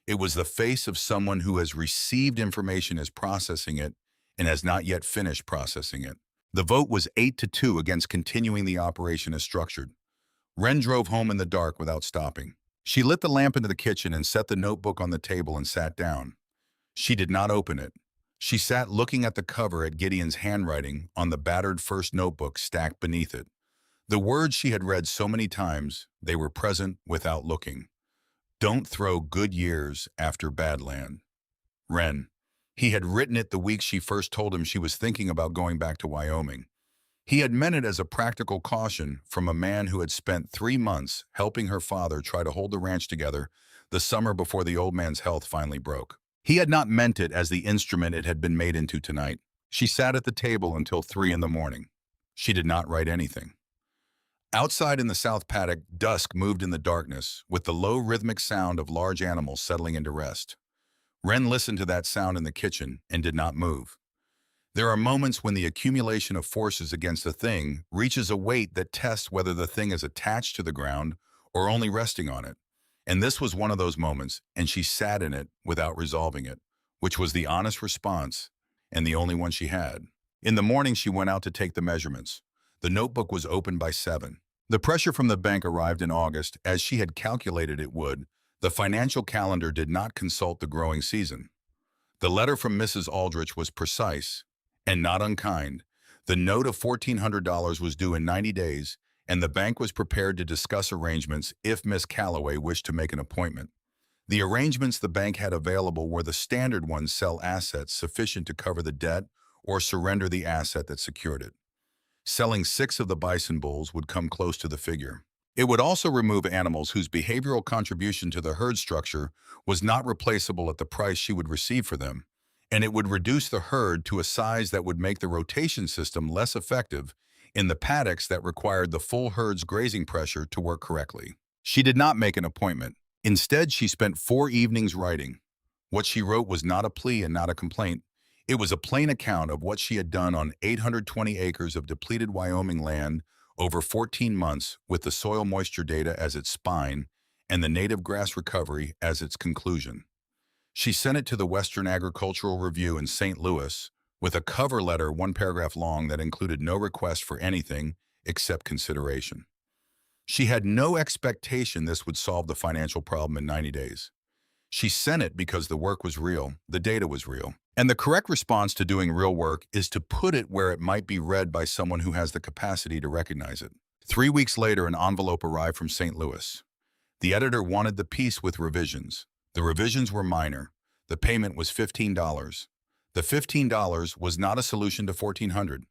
It was the face of someone who has received information, is processing it, and has not yet finished processing it. The vote was 8-2 against continuing the operation as structured. Wren drove home in the dark without stopping. She lit the lamp into the kitchen and set the notebook on the table and sat down. She did not open it. She sat looking at the cover at Gideon's handwriting on the battered first notebook stacked beneath it. The words she had read so many times, they were present without looking. Don't throw good years after bad land. Wren. He had written it the week she first told him she was thinking about going back to Wyoming. He had meant it as a practical caution from a man who had spent 3 months helping her father try to hold the ranch together the summer before the old man's health finally broke. He had not meant it as the instrument it had been made into tonight. She sat at the table until 3 in the morning. She did not write anything. Outside in the south paddock, dusk moved in the darkness, with the low rhythmic sound of large animals settling into rest. Wren listened to that sound in the kitchen and did not move. There are moments when the accumulation of forces against a thing reaches a weight that tests whether the thing is attached to the ground or only resting on it. And this was one of those moments, and she sat in it without resolving it, which was the honest response and the only one she had. In the morning, she went out to take the measurements. The notebook was opened by 7. The pressure from the bank arrived in August, as she had calculated it would. The financial calendar did not consult the growing season. The letter from Mrs. Aldrich was precise and not unkind. The note of $1,400 was due in 90 days, and the bank was prepared to discuss arrangements if Miss Calloway wished to make an appointment. The arrangements the bank had available were the standard ones: sell assets sufficient to cover the debt or surrender the asset that secured it. Selling 6 of the Bison bulls would come close to the figure. It would also remove animals whose behavioral contribution to the herd structure was not replaceable at the price she would receive for them, and it would reduce the herd to a size that would make the rotation system less effective in the paddocks that required the full herd's grazing pressure to work correctly. She did not make an appointment. Instead, she spent 4 evenings writing. What she wrote was not a plea and not a complaint. It was a plain account of what she had done on 820 acres of depleted Wyoming land over 14 months, with the soil moisture data as its spine and the native grass recovery as its conclusion. She sent it to the Western Agricultural Review in St. Louis with a cover letter 1 paragraph long that included no request for anything except consideration. She had no expectation this would solve the financial problem in 90 days. She sent it because the work was real, the data was real. And the correct response to doing real work is to put it where it might be read by someone who has the capacity to recognize it. 3 weeks later, an envelope arrived from St. Louis. The editor wanted the piece with revisions. The revisions were minor. The payment was $15. The $15 was not a solution to $1,400.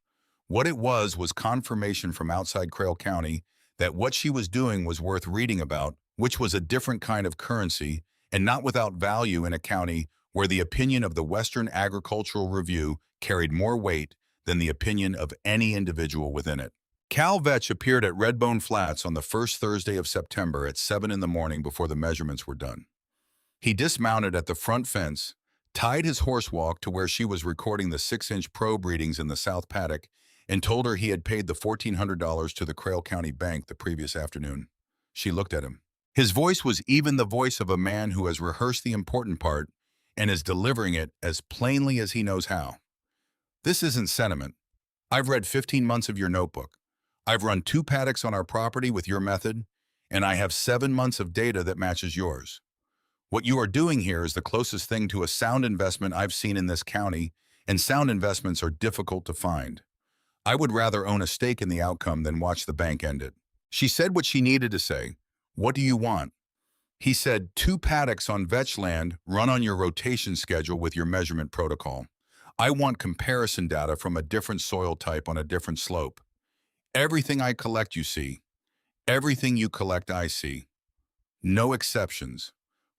What it was confirmation from outside Crail County that what she was doing was worth reading about, which was a different kind of currency and not without value in a county where the opinion of the Western Agricultural Review carried more weight than the opinion of any individual within it. Cal Vetch appeared at Redbone Flats on the first Thursday of September at 7 in the morning before the measurements were done. He dismounted at the front fence, tied his horse walk to where she was recording the 6-inch probe readings in the south paddock, and told her he had paid the $1,400 to the Crail County Bank the previous afternoon. She looked at him. His voice was even the voice of a man who has rehearsed the important part and is delivering it as plainly as he knows how. This isn't sentiment. I've read 15 months of your notebook. I've run 2 paddocks on our property with your method, and I have 7 months of data that matches yours. What you are doing here is the closest thing to a sound investment I've seen in this county, and sound investments are difficult to find. I would rather own a stake in the outcome than watch the bank end it. She said what she needed to say. What do you want? He said, 2 paddocks on vetch land run on your rotation schedule with your measurement protocol. I want comparison data from a different soil type on a different slope. Everything I collect you see. Everything you collect I see. No exceptions.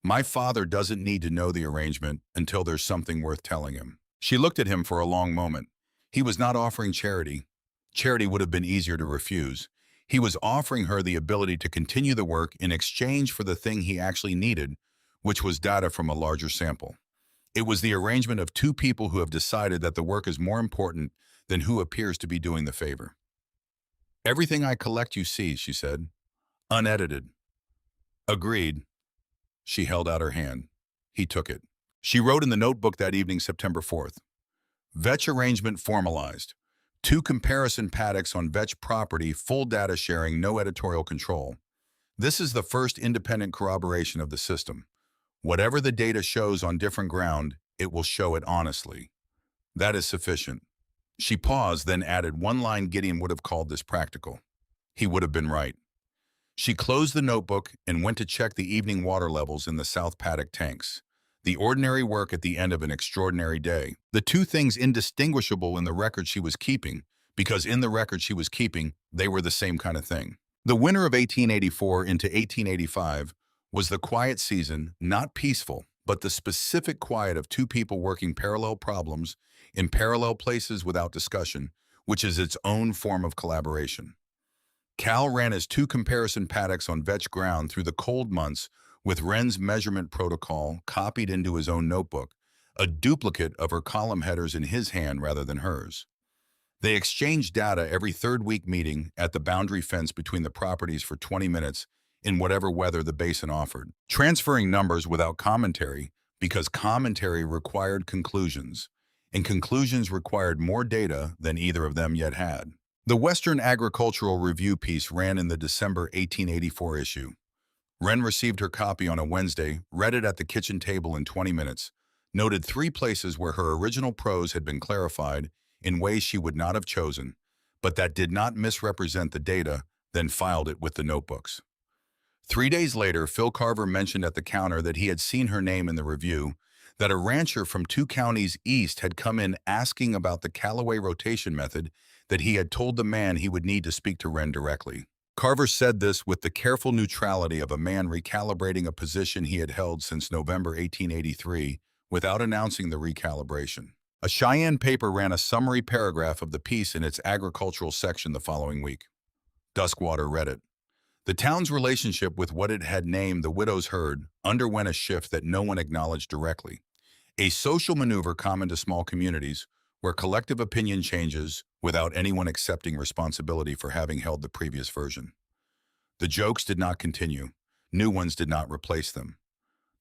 My father doesn't need to know the arrangement until there's something worth telling him. She looked at him for a long moment. He was not offering charity. Charity would have been easier to refuse. He was offering her the ability to continue the work in exchange for the thing he actually needed, which was data from a larger sample. It was the arrangement of 2 people who have decided that the work is more important than who appears to be doing the favor. Everything I collect you see, she said. Unedited. Agreed. She held out her hand. He took it. She wrote in the notebook that evening, September 4th. Vetch arrangement formalized. 2 comparison paddocks on vetch property, full data sharing, no editorial control. This is the first independent corroboration of the system. Whatever the data shows on different ground, it will show it honestly. That is sufficient. She paused, then added one line Gideon would have called this practical. He would have been right. She closed the notebook and went to check the evening water levels in the south paddock tanks. The ordinary work at the end of an extraordinary day. The 2 things indistinguishable in the record she was keeping, because in the record she was keeping, they were the same kind of thing. The winter of 1884 into 1885 was the quiet season, not peaceful, but the specific quiet of 2 people working parallel problems in parallel places without discussion, which is its own form of collaboration. Cal ran his 2 comparison paddocks on vetch ground through the cold months with Wren's measurement protocol copied into his own notebook, a duplicate of her column headers in his hand rather than hers. They exchanged data every 3rd week meeting at the boundary fence between the properties for 20 minutes in whatever weather the basin offered, transferring numbers without commentary because commentary required conclusions, and conclusions required more data than either of them yet had. The Western Agricultural Review piece ran in the December 1884 issue. Wren received her copy on a Wednesday, read it at the kitchen table in 20 minutes, noted 3 places where her original prose had been clarified in ways she would not have chosen, but that did not misrepresent the data, then filed it with the notebooks. 3 days later, Phil Carver mentioned at the counter that he had seen her name in the review, that a rancher from 2 counties east had come in asking about the Callaway rotation method, that he had told the man he would need to speak to Wren directly. Carver said this with the careful neutrality of a man recalibrating a position he had held since November 1883 without announcing the recalibration. A Cheyenne paper ran a summary paragraph of the piece in its agricultural section the following week. Duskwater read it. The town's relationship with what it had named the widow's herd underwent a shift that no one acknowledged directly. A social maneuver common to small communities where collective opinion changes without anyone accepting responsibility for having held the previous version. The jokes did not continue. New ones did not replace them.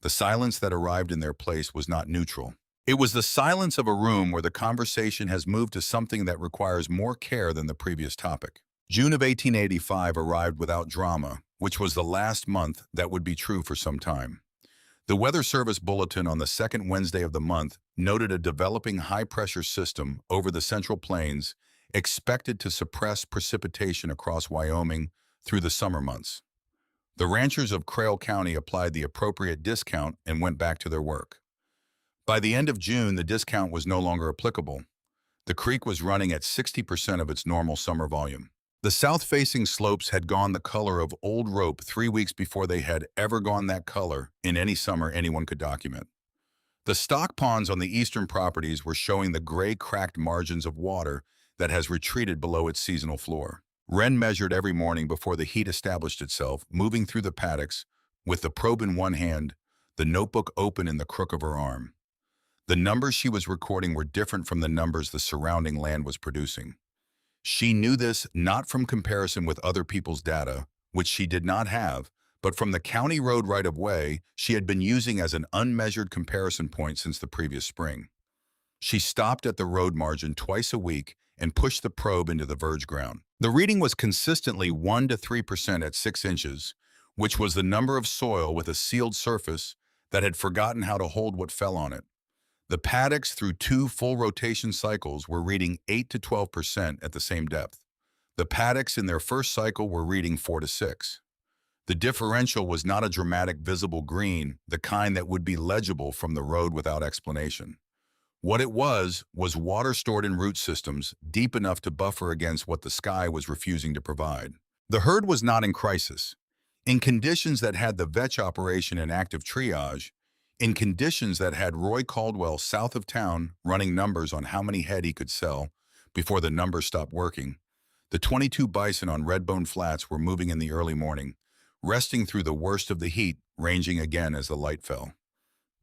The silence that arrived in their place was not neutral. It was the silence of a room where the conversation has moved to something that requires more care than the previous topic. June of 1885 arrived without drama, which was the last month that would be true for some time. The Weather Service bulletin on the 2nd Wednesday of the month noted a developing high-pressure system over the Central Plains expected to suppress precipitation across Wyoming through the summer months. The ranchers of Crail County applied the appropriate discount and went back to their work. By the end of June, the discount was no longer applicable. The creek was running at 60% of its normal summer volume. The south-facing slopes had gone the color of old rope 3 weeks before they had ever gone that color in any summer anyone could document. The stock ponds on the eastern properties were showing the gray cracked margins of water that has retreated below its seasonal floor. Wren measured every morning before the heat established itself, moving through the paddocks with the probe in one hand, the notebook open in the crook of her arm. The numbers she was recording were different from the numbers the surrounding land was producing. She knew this not from comparison with other people's data, which she did not have, but from the county road right-of-way she had been using as an unmeasured comparison point since the previous spring. She stopped at the road margin twice a week and pushed the probe into the verge ground. The reading was consistently 1 to 3% at 6 inches, which was the number of soil with a sealed surface that had forgotten how to hold what fell on it. The paddocks through 2 full rotation cycles were reading 8 to 12% at the same depth. The paddocks in their first cycle were reading 4 to 6. The differential was not a dramatic visible green, the kind that would be legible from the road without explanation. What it was water stored in root systems deep enough to buffer against what the sky was refusing to provide. The herd was not in crisis. In conditions that had the vetch operation in active triage, in conditions that had Roy Caldwell south of town running numbers on how many head he could sell before the numbers stopped working, the 22 bison on Redbone Flats were moving in the early morning, resting through the worst of the heat, ranging again as the light fell.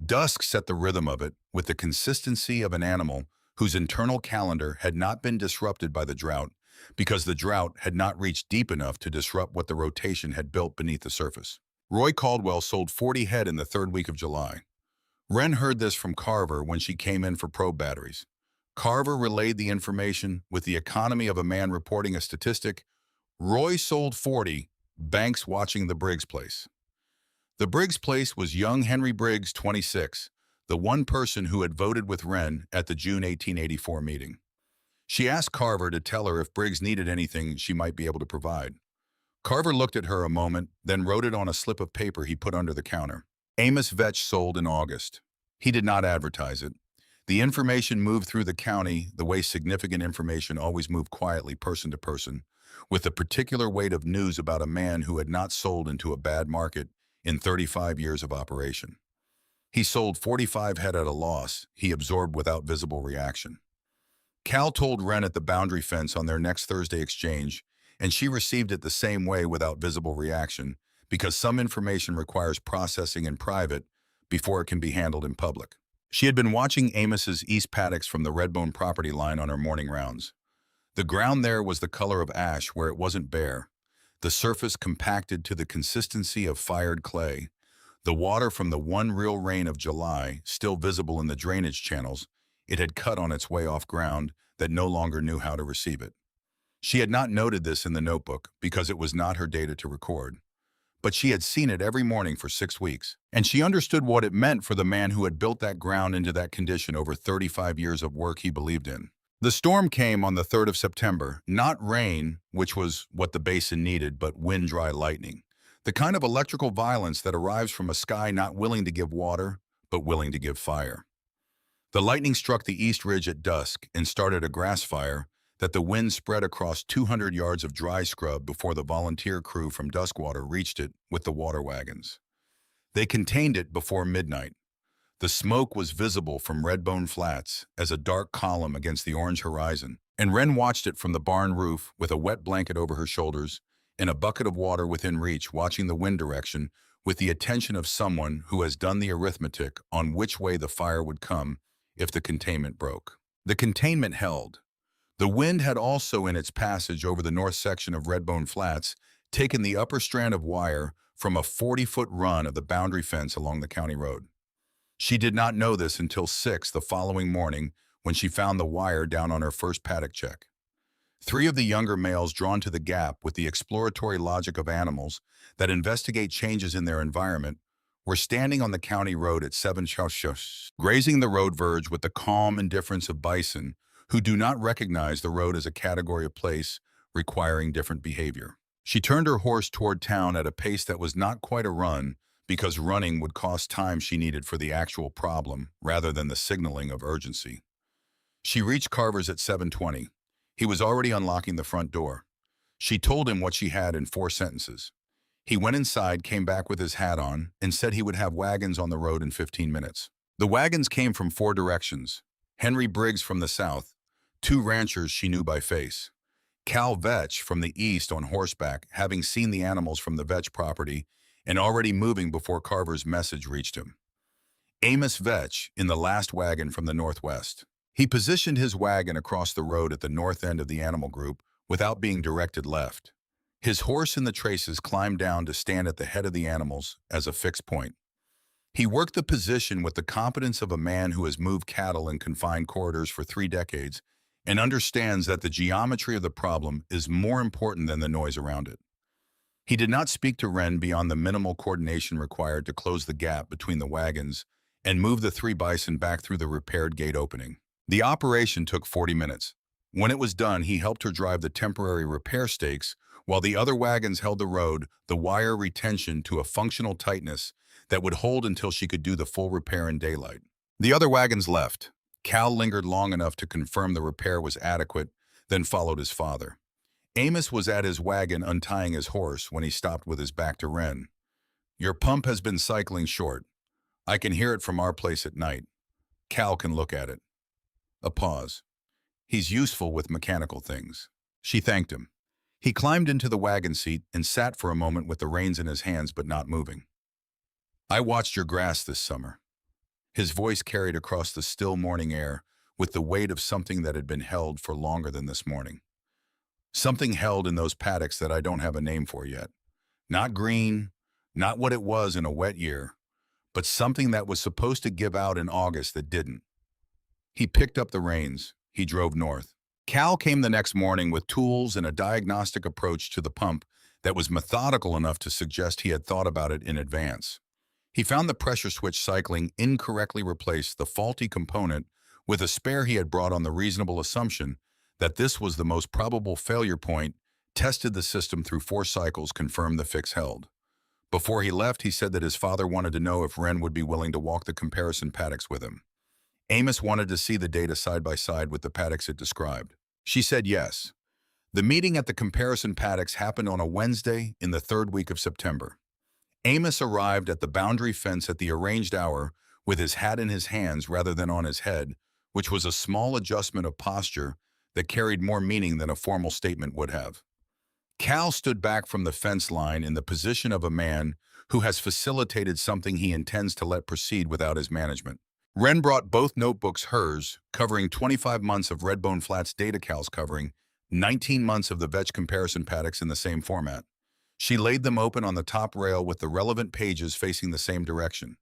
Dusk set the rhythm of it with the consistency of an animal whose internal calendar had not been disrupted by the drought because the drought had not reached deep enough to disrupt what the rotation had built beneath the surface. Roy Caldwell sold 40 head in the third week of July. Wren heard this from Carver when she came in for probe batteries. Carver relayed the information with the economy of a man reporting a statistic. Roy sold 40, Banks watching the Briggs place. The Briggs place was young Henry Briggs, 26, the one person who had voted with Wren at the June 1884 meeting. She asked Carver to tell her if Briggs needed anything she might be able to provide. Carver looked at her a moment, then wrote it on a slip of paper he put under the counter. Amos Vetch sold in August. He did not advertise it. The information moved through the county the way significant information always moved quietly person to person, with the particular weight of news about a man who had not sold into a bad market in 35 years of operation. He sold 45 head at a loss, he absorbed without visible reaction. Cal told Wren at the boundary fence on their next Thursday exchange, and she received it the same way without visible reaction, because some information requires processing in private before it can be handled in public. She had been watching Amos's east paddocks from the Redbone property line on her morning rounds. The ground there was the color of ash where it wasn't bare, the surface compacted to the consistency of fired clay, the water from the one real rain of July still visible in the drainage channels it had cut on its way off ground that no longer knew how to receive it. She had not noted this in the notebook because it was not her data to record. But she had seen it every morning for 6 weeks, and she understood what it meant for the man who had built that ground into that condition over 35 years of work he believed in. The storm came on the 3rd of September, not rain, which was what the basin needed, but wind-dry lightning. The kind of electrical violence that arrives from a sky not willing to give water, but willing to give fire. The lightning struck the east ridge at dusk and started a grass fire that the wind spread across 200 yards of dry scrub before the volunteer crew from Duskwater reached it with the water wagons. They contained it before midnight. The smoke was visible from Redbone Flats as a dark column against the orange horizon, and Wren watched it from the barn roof with a wet blanket over her shoulders and a bucket of water within reach, watching the wind direction with the attention of someone who has done the arithmetic on which way the fire would come if the containment broke. The containment held. The wind had also, in its passage over the north section of Redbone Flats, taken the upper strand of wire from a 40-foot run of the boundary fence along the county road. She did not know this until 6 the following morning when she found the wire down on her first paddock check. 3 of the younger males drawn to the gap with the exploratory logic of animals that investigate changes in their environment were standing on the county road at 7 grazing the road verge with the calm indifference of bison who do not recognize the road as a category of place requiring different behavior. She turned her horse toward town at a pace that was not quite a run because running would cost time she needed for the actual problem rather than the signaling of urgency. She reached Carver's at 7:20. He was already unlocking the front door. She told him what she had in 4 sentences. He went inside, came back with his hat on, and said he would have wagons on the road in 15 minutes. The wagons came from 4 directions. Henry Briggs from the south, Two ranchers she knew by face. Cal Vetch from the east on horseback, having seen the animals from the Vetch property and already moving before Carver's message reached him. Amos Vetch in the last wagon from the northwest. He positioned his wagon across the road at the north end of the animal group without being directed left. His horse in the traces climbed down to stand at the head of the animals as a fixed point. He worked the position with the competence of a man who has moved cattle in confined corridors for 3 decades and understands that the geometry of the problem is more important than the noise around it. He did not speak to Wren beyond the minimal coordination required to close the gap between the wagons and move the 3 bison back through the repaired gate opening. The operation took 40 minutes. When it was done, he helped her drive the temporary repair stakes while the other wagons held the road, the wire retention to a functional tightness that would hold until she could do the full repair in daylight. The other wagons left. Cal lingered long enough to confirm the repair was adequate, then followed his father. Amos was at his wagon untying his horse when he stopped with his back to Wren. "Your pump has been cycling short. I can hear it from our place at night. Cal can look at it." A pause. "He's useful with mechanical things." She thanked him. He climbed into the wagon seat and sat for a moment with the reins in his hands but not moving. "I watched your grass this summer." His voice carried across the still morning air with the weight of something that had been held for longer than this morning. Something held in those paddocks that I don't have a name for yet. Not green, not what it was in a wet year, but something that was supposed to give out in August that didn't. He picked up the reins. He drove north. Cal came the next morning with tools and a diagnostic approach to the pump that was methodical enough to suggest he had thought about it in advance. He found the pressure switch cycling incorrectly replaced the faulty component with a spare he had brought on the reasonable assumption that this was the most probable failure point, tested the system through 4 cycles, confirmed the fix held. Before he left, he said that his father wanted to know if Wren would be willing to walk the comparison paddocks with him. Amos wanted to see the data side by side with the paddocks it described. She said yes. The meeting at the comparison paddocks happened on a Wednesday in the 3rd week of September. Amos arrived at the boundary fence at the arranged hour with his hat in his hands rather than on his head, which was a small adjustment of posture that carried more meaning than a formal statement would have. Cal stood back from the fence line in the position of a man who has facilitated something he intends to let proceed without his management. Wren brought both notebooks, hers, covering 25 months of Redbone Flats data, Cal's covering 19 months of the Vetch comparison paddocks in the same format. She laid them open on the top rail with the relevant pages facing the same direction.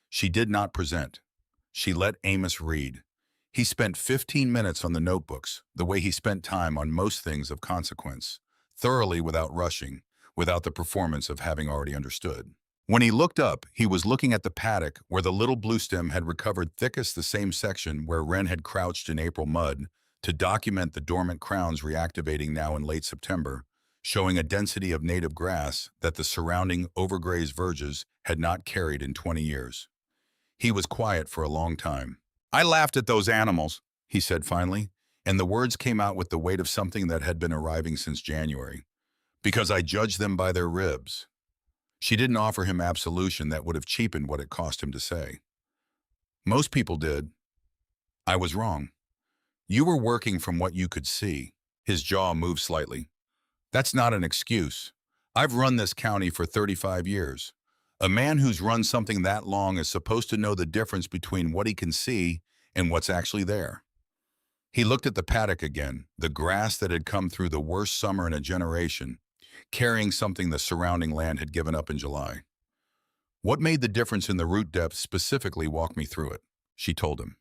She did not present. She let Amos read. He spent 15 minutes on the notebooks, the way he spent time on most things of consequence, thoroughly without rushing, without the performance of having already understood. When he looked up, he was looking at the paddock where the little blue stem had recovered thickest the same section where Wren had crouched in April mud to document the dormant crowns reactivating now in late September, showing a density of native grass that the surrounding overgrazed verges had not carried in 20 years. He was quiet for a long time. "I laughed at those animals," he said finally, and the words came out with the weight of something that had been arriving since January. "Because I judged them by their ribs." She didn't offer him absolution that would have cheapened what it cost him to say. "Most people did. I was wrong. You were working from what you could see." His jaw moved slightly. "That's not an excuse. I've run this county for 35 years. A man who's run something that long is supposed to know the difference between what he can see and what's actually there." He looked at the paddock again, the grass that had come through the worst summer in a generation, carrying something the surrounding land had given up in July. "What made the difference in the root depth specifically? Walk me through it," she told him.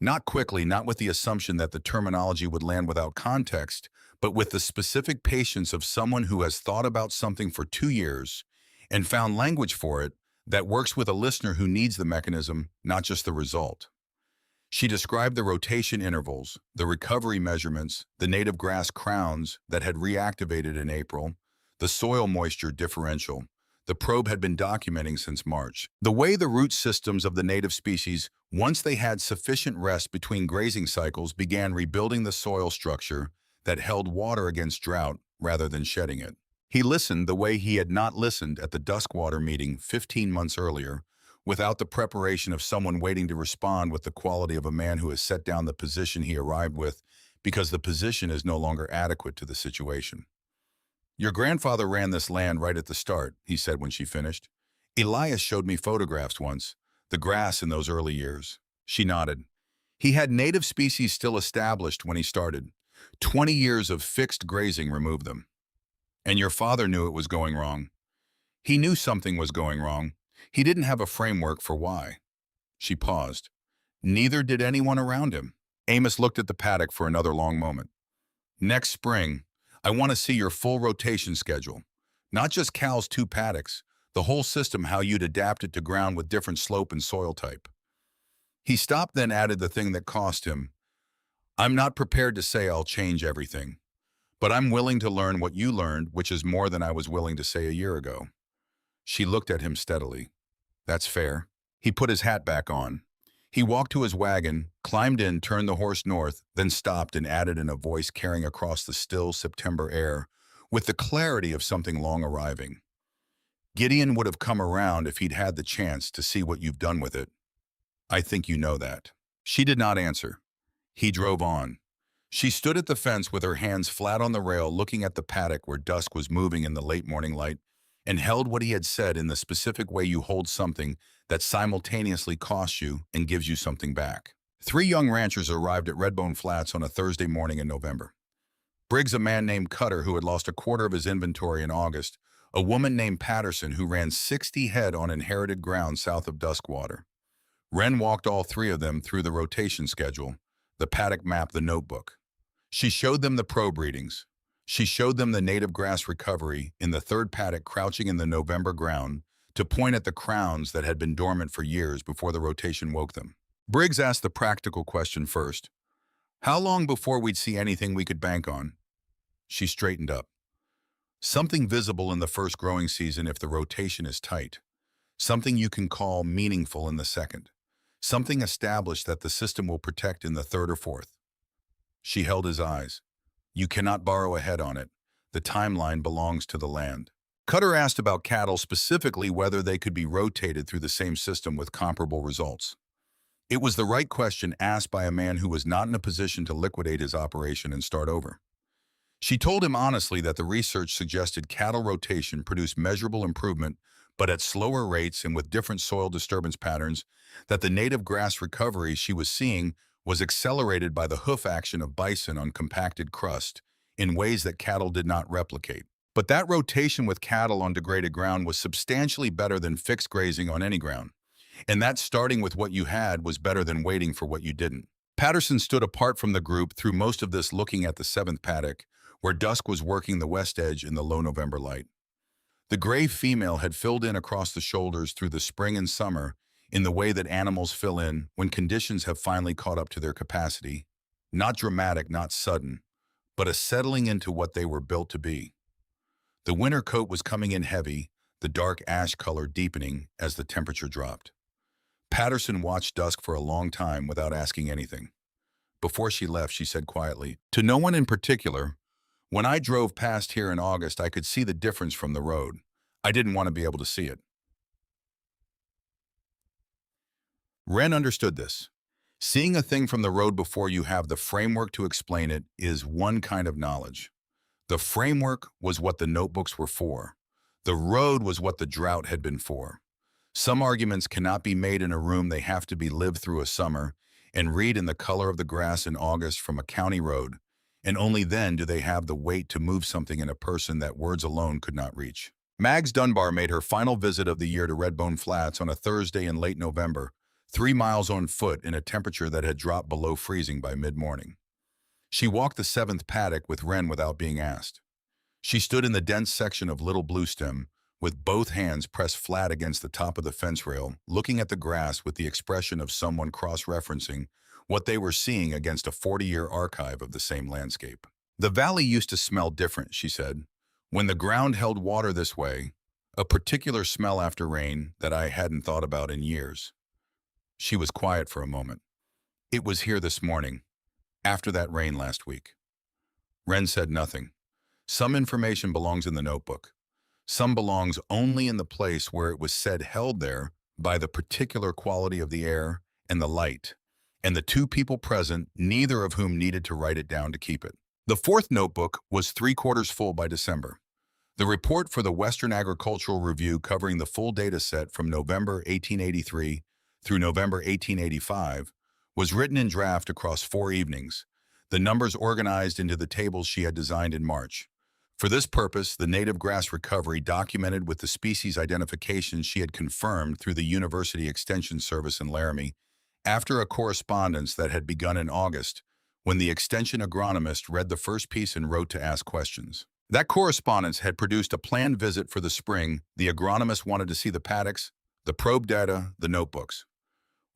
Not quickly, not with the assumption that the terminology would land without context, but with the specific patience of someone who has thought about something for 2 years and found language for it that works with a listener who needs the mechanism, not just the result. She described the rotation intervals, the recovery measurements, the native grass crowns that had reactivated in April, the soil moisture differential. The probe had been documenting since March. The way the root systems of the native species, once they had sufficient rest between grazing cycles, began rebuilding the soil structure that held water against drought rather than shedding it. He listened the way he had not listened at the Duskwater meeting 15 months earlier, without the preparation of someone waiting to respond with the quality of a man who has set down the position he arrived with because the position is no longer adequate to the situation. Your grandfather ran this land right at the start, he said when she finished. Elias showed me photographs once, the grass in those early years. She nodded. He had native species still established when he started. 20 years of fixed grazing removed them. And your father knew it was going wrong. He knew something was going wrong. He didn't have a framework for why. She paused. Neither did anyone around him. Amos looked at the paddock for another long moment. Next spring, I want to see your full rotation schedule. Not just Cal's 2 paddocks, the whole system, how you'd adapt it to ground with different slope and soil type. He stopped, then added the thing that cost him. I'm not prepared to say I'll change everything, but I'm willing to learn what you learned, which is more than I was willing to say a year ago. She looked at him steadily. That's fair. He put his hat back on. He walked to his wagon, climbed in, turned the horse north, then stopped and added in a voice carrying across the still September air, with the clarity of something long arriving. Gideon would have come around if he'd had the chance to see what you've done with it. I think you know that. She did not answer. He drove on. She stood at the fence with her hands flat on the rail, looking at the paddock where dusk was moving in the late morning light, and held what he had said in the specific way you hold something that simultaneously costs you and gives you something back. 3 young ranchers arrived at Redbone Flats on a Thursday morning in November. Briggs, a man named Cutter who had lost a quarter of his inventory in August, a woman named Patterson who ran 60 head on inherited ground south of Duskwater. Wren walked all 3 of them through the rotation schedule, the paddock map, the notebook. She showed them the probe readings. She showed them the native grass recovery in the 3rd paddock crouching in the November ground to point at the crowns that had been dormant for years before the rotation woke them. Briggs asked the practical question first. How long before we'd see anything we could bank on? She straightened up. Something visible in the first growing season if the rotation is tight. Something you can call meaningful in the 2nd. Something established that the system will protect in the 3rd or 4th. She held his eyes. You cannot borrow ahead on it. The timeline belongs to the land. Cutter asked about cattle, specifically whether they could be rotated through the same system with comparable results. It was the right question asked by a man who was not in a position to liquidate his operation and start over. She told him honestly that the research suggested cattle rotation produced measurable improvement, but at slower rates and with different soil disturbance patterns, that the native grass recovery she was seeing was accelerated by the hoof action of bison on compacted crust in ways that cattle did not replicate. But that rotation with cattle on degraded ground was substantially better than fixed grazing on any ground. And that starting with what you had was better than waiting for what you didn't. Patterson stood apart from the group through most of this, looking at the 7th paddock, where dusk was working the west edge in the low November light. The gray female had filled in across the shoulders through the spring and summer in the way that animals fill in when conditions have finally caught up to their capacity. Not dramatic, not sudden, but a settling into what they were built to be. The winter coat was coming in heavy, the dark ash color deepening as the temperature dropped. Patterson watched dusk for a long time without asking anything. Before she left, she said quietly, to no one in particular, when I drove past here in August, I could see the difference from the road. I didn't want to be able to see it. Wren understood this. Seeing a thing from the road before you have the framework to explain it is one kind of knowledge. The framework was what the notebooks were for. The road was what the drought had been for. Some arguments cannot be made in a room, they have to be lived through a summer and read in the color of the grass in August from a county road, and only then do they have the weight to move something in a person that words alone could not reach. Mags Dunbar made her final visit of the year to Redbone Flats on a Thursday in late November, 3 miles on foot in a temperature that had dropped below freezing by mid-morning. She walked the 7th paddock with Wren without being asked. She stood in the dense section of Little Bluestem, with both hands pressed flat against the top of the fence rail, looking at the grass with the expression of someone cross-referencing what they were seeing against a 40-year archive of the same landscape. The valley used to smell different, she said, when the ground held water this way, a particular smell after rain that I hadn't thought about in years. She was quiet for a moment. It was here this morning, after that rain last week. Wren said nothing. Some information belongs in the notebook. Some belongs only in the place where it was said held there by the particular quality of the air and the light, and the two people present, neither of whom needed to write it down to keep it. The fourth notebook was three-quarters full by December. The report for the Western Agricultural Review covering the full data set from November 1883 through November 1885 was written in draft across 4 evenings, the numbers organized into the tables she had designed in March. For this purpose, the native grass recovery documented with the species identification she had confirmed through the University Extension Service in Laramie after a correspondence that had begun in August when the extension agronomist read the first piece and wrote to ask questions. That correspondence had produced a planned visit for the spring. The agronomist wanted to see the paddocks, the probe data, the notebooks.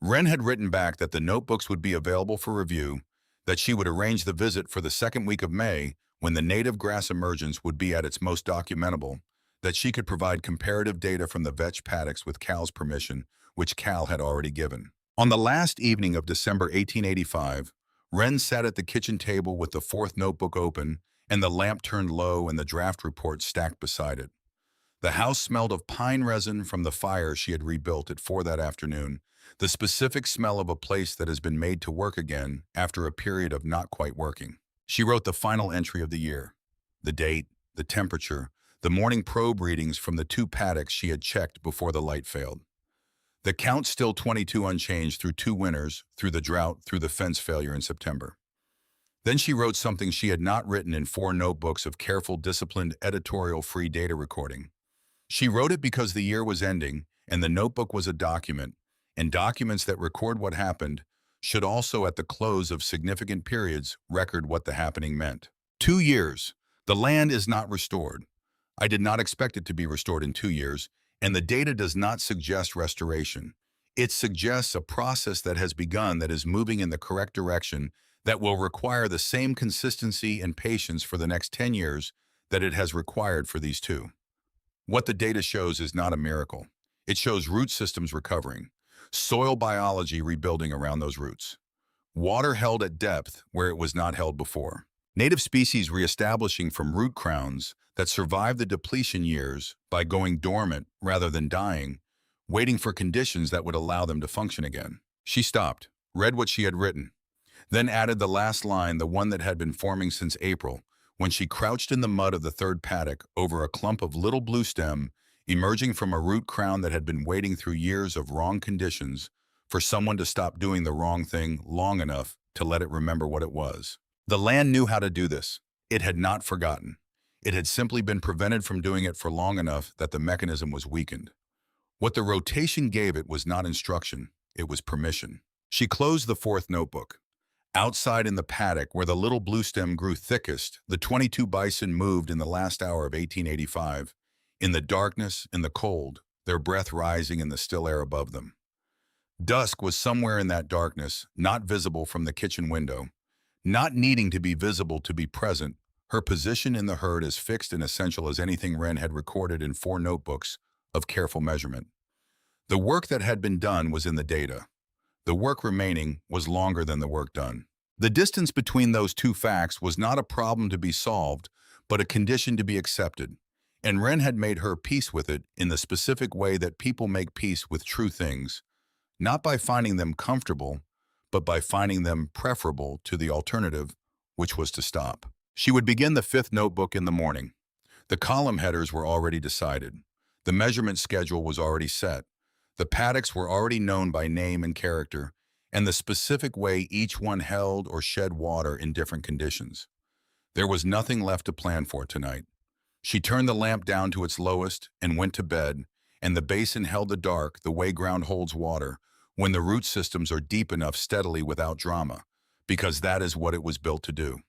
Wren had written back that the notebooks would be available for review, that she would arrange the visit for the second week of May when the native grass emergence would be at its most documentable, that she could provide comparative data from the vetch paddocks with Cal's permission, which Cal had already given. On the last evening of December 1885, Wren sat at the kitchen table with the fourth notebook open and the lamp turned low and the draft report stacked beside it. The house smelled of pine resin from the fire she had rebuilt at 4 that afternoon, the specific smell of a place that has been made to work again after a period of not quite working. She wrote the final entry of the year, the date, the temperature, the morning probe readings from the 2 paddocks she had checked before the light failed. The count still 22 unchanged through 2 winters, through the drought, through the fence failure in September. Then she wrote something she had not written in 4 notebooks of careful, disciplined, editorial-free data recording. She wrote it because the year was ending, and the notebook was a document, and documents that record what happened should also, at the close of significant periods, record what the happening meant. 2 years. The land is not restored. I did not expect it to be restored in 2 years, and the data does not suggest restoration. It suggests a process that has begun that is moving in the correct direction that will require the same consistency and patience for the next 10 years that it has required for these 2. What the data shows is not a miracle. It shows root systems recovering, soil biology rebuilding around those roots, water held at depth where it was not held before, native species reestablishing from root crowns that survived the depletion years by going dormant rather than dying, waiting for conditions that would allow them to function again. She stopped, read what she had written, then added the last line, the one that had been forming since April, when she crouched in the mud of the 3rd paddock over a clump of little blue stem emerging from a root crown that had been waiting through years of wrong conditions for someone to stop doing the wrong thing long enough to let it remember what it was. The land knew how to do this. It had not forgotten. It had simply been prevented from doing it for long enough that the mechanism was weakened. What the rotation gave it was not instruction, it was permission. She closed the 4th notebook. Outside in the paddock where the little blue stem grew thickest, the 22 bison moved in the last hour of 1885, in the darkness, in the cold, their breath rising in the still air above them. Dusk was somewhere in that darkness, not visible from the kitchen window, not needing to be visible to be present. Her position in the herd as fixed and essential as anything Wren had recorded in 4 notebooks of careful measurement. The work that had been done was in the data. The work remaining was longer than the work done. The distance between those 2 facts was not a problem to be solved, but a condition to be accepted. And Wren had made her peace with it in the specific way that people make peace with true things, not by finding them comfortable, but by finding them preferable to the alternative, which was to stop. She would begin the 5th notebook in the morning. The column headers were already decided. The measurement schedule was already set. The paddocks were already known by name and character, and the specific way each one held or shed water in different conditions. There was nothing left to plan for tonight. She turned the lamp down to its lowest and went to bed, and the basin held the dark the way ground holds water when the root systems are deep enough steadily without drama, because that is what it was built to do.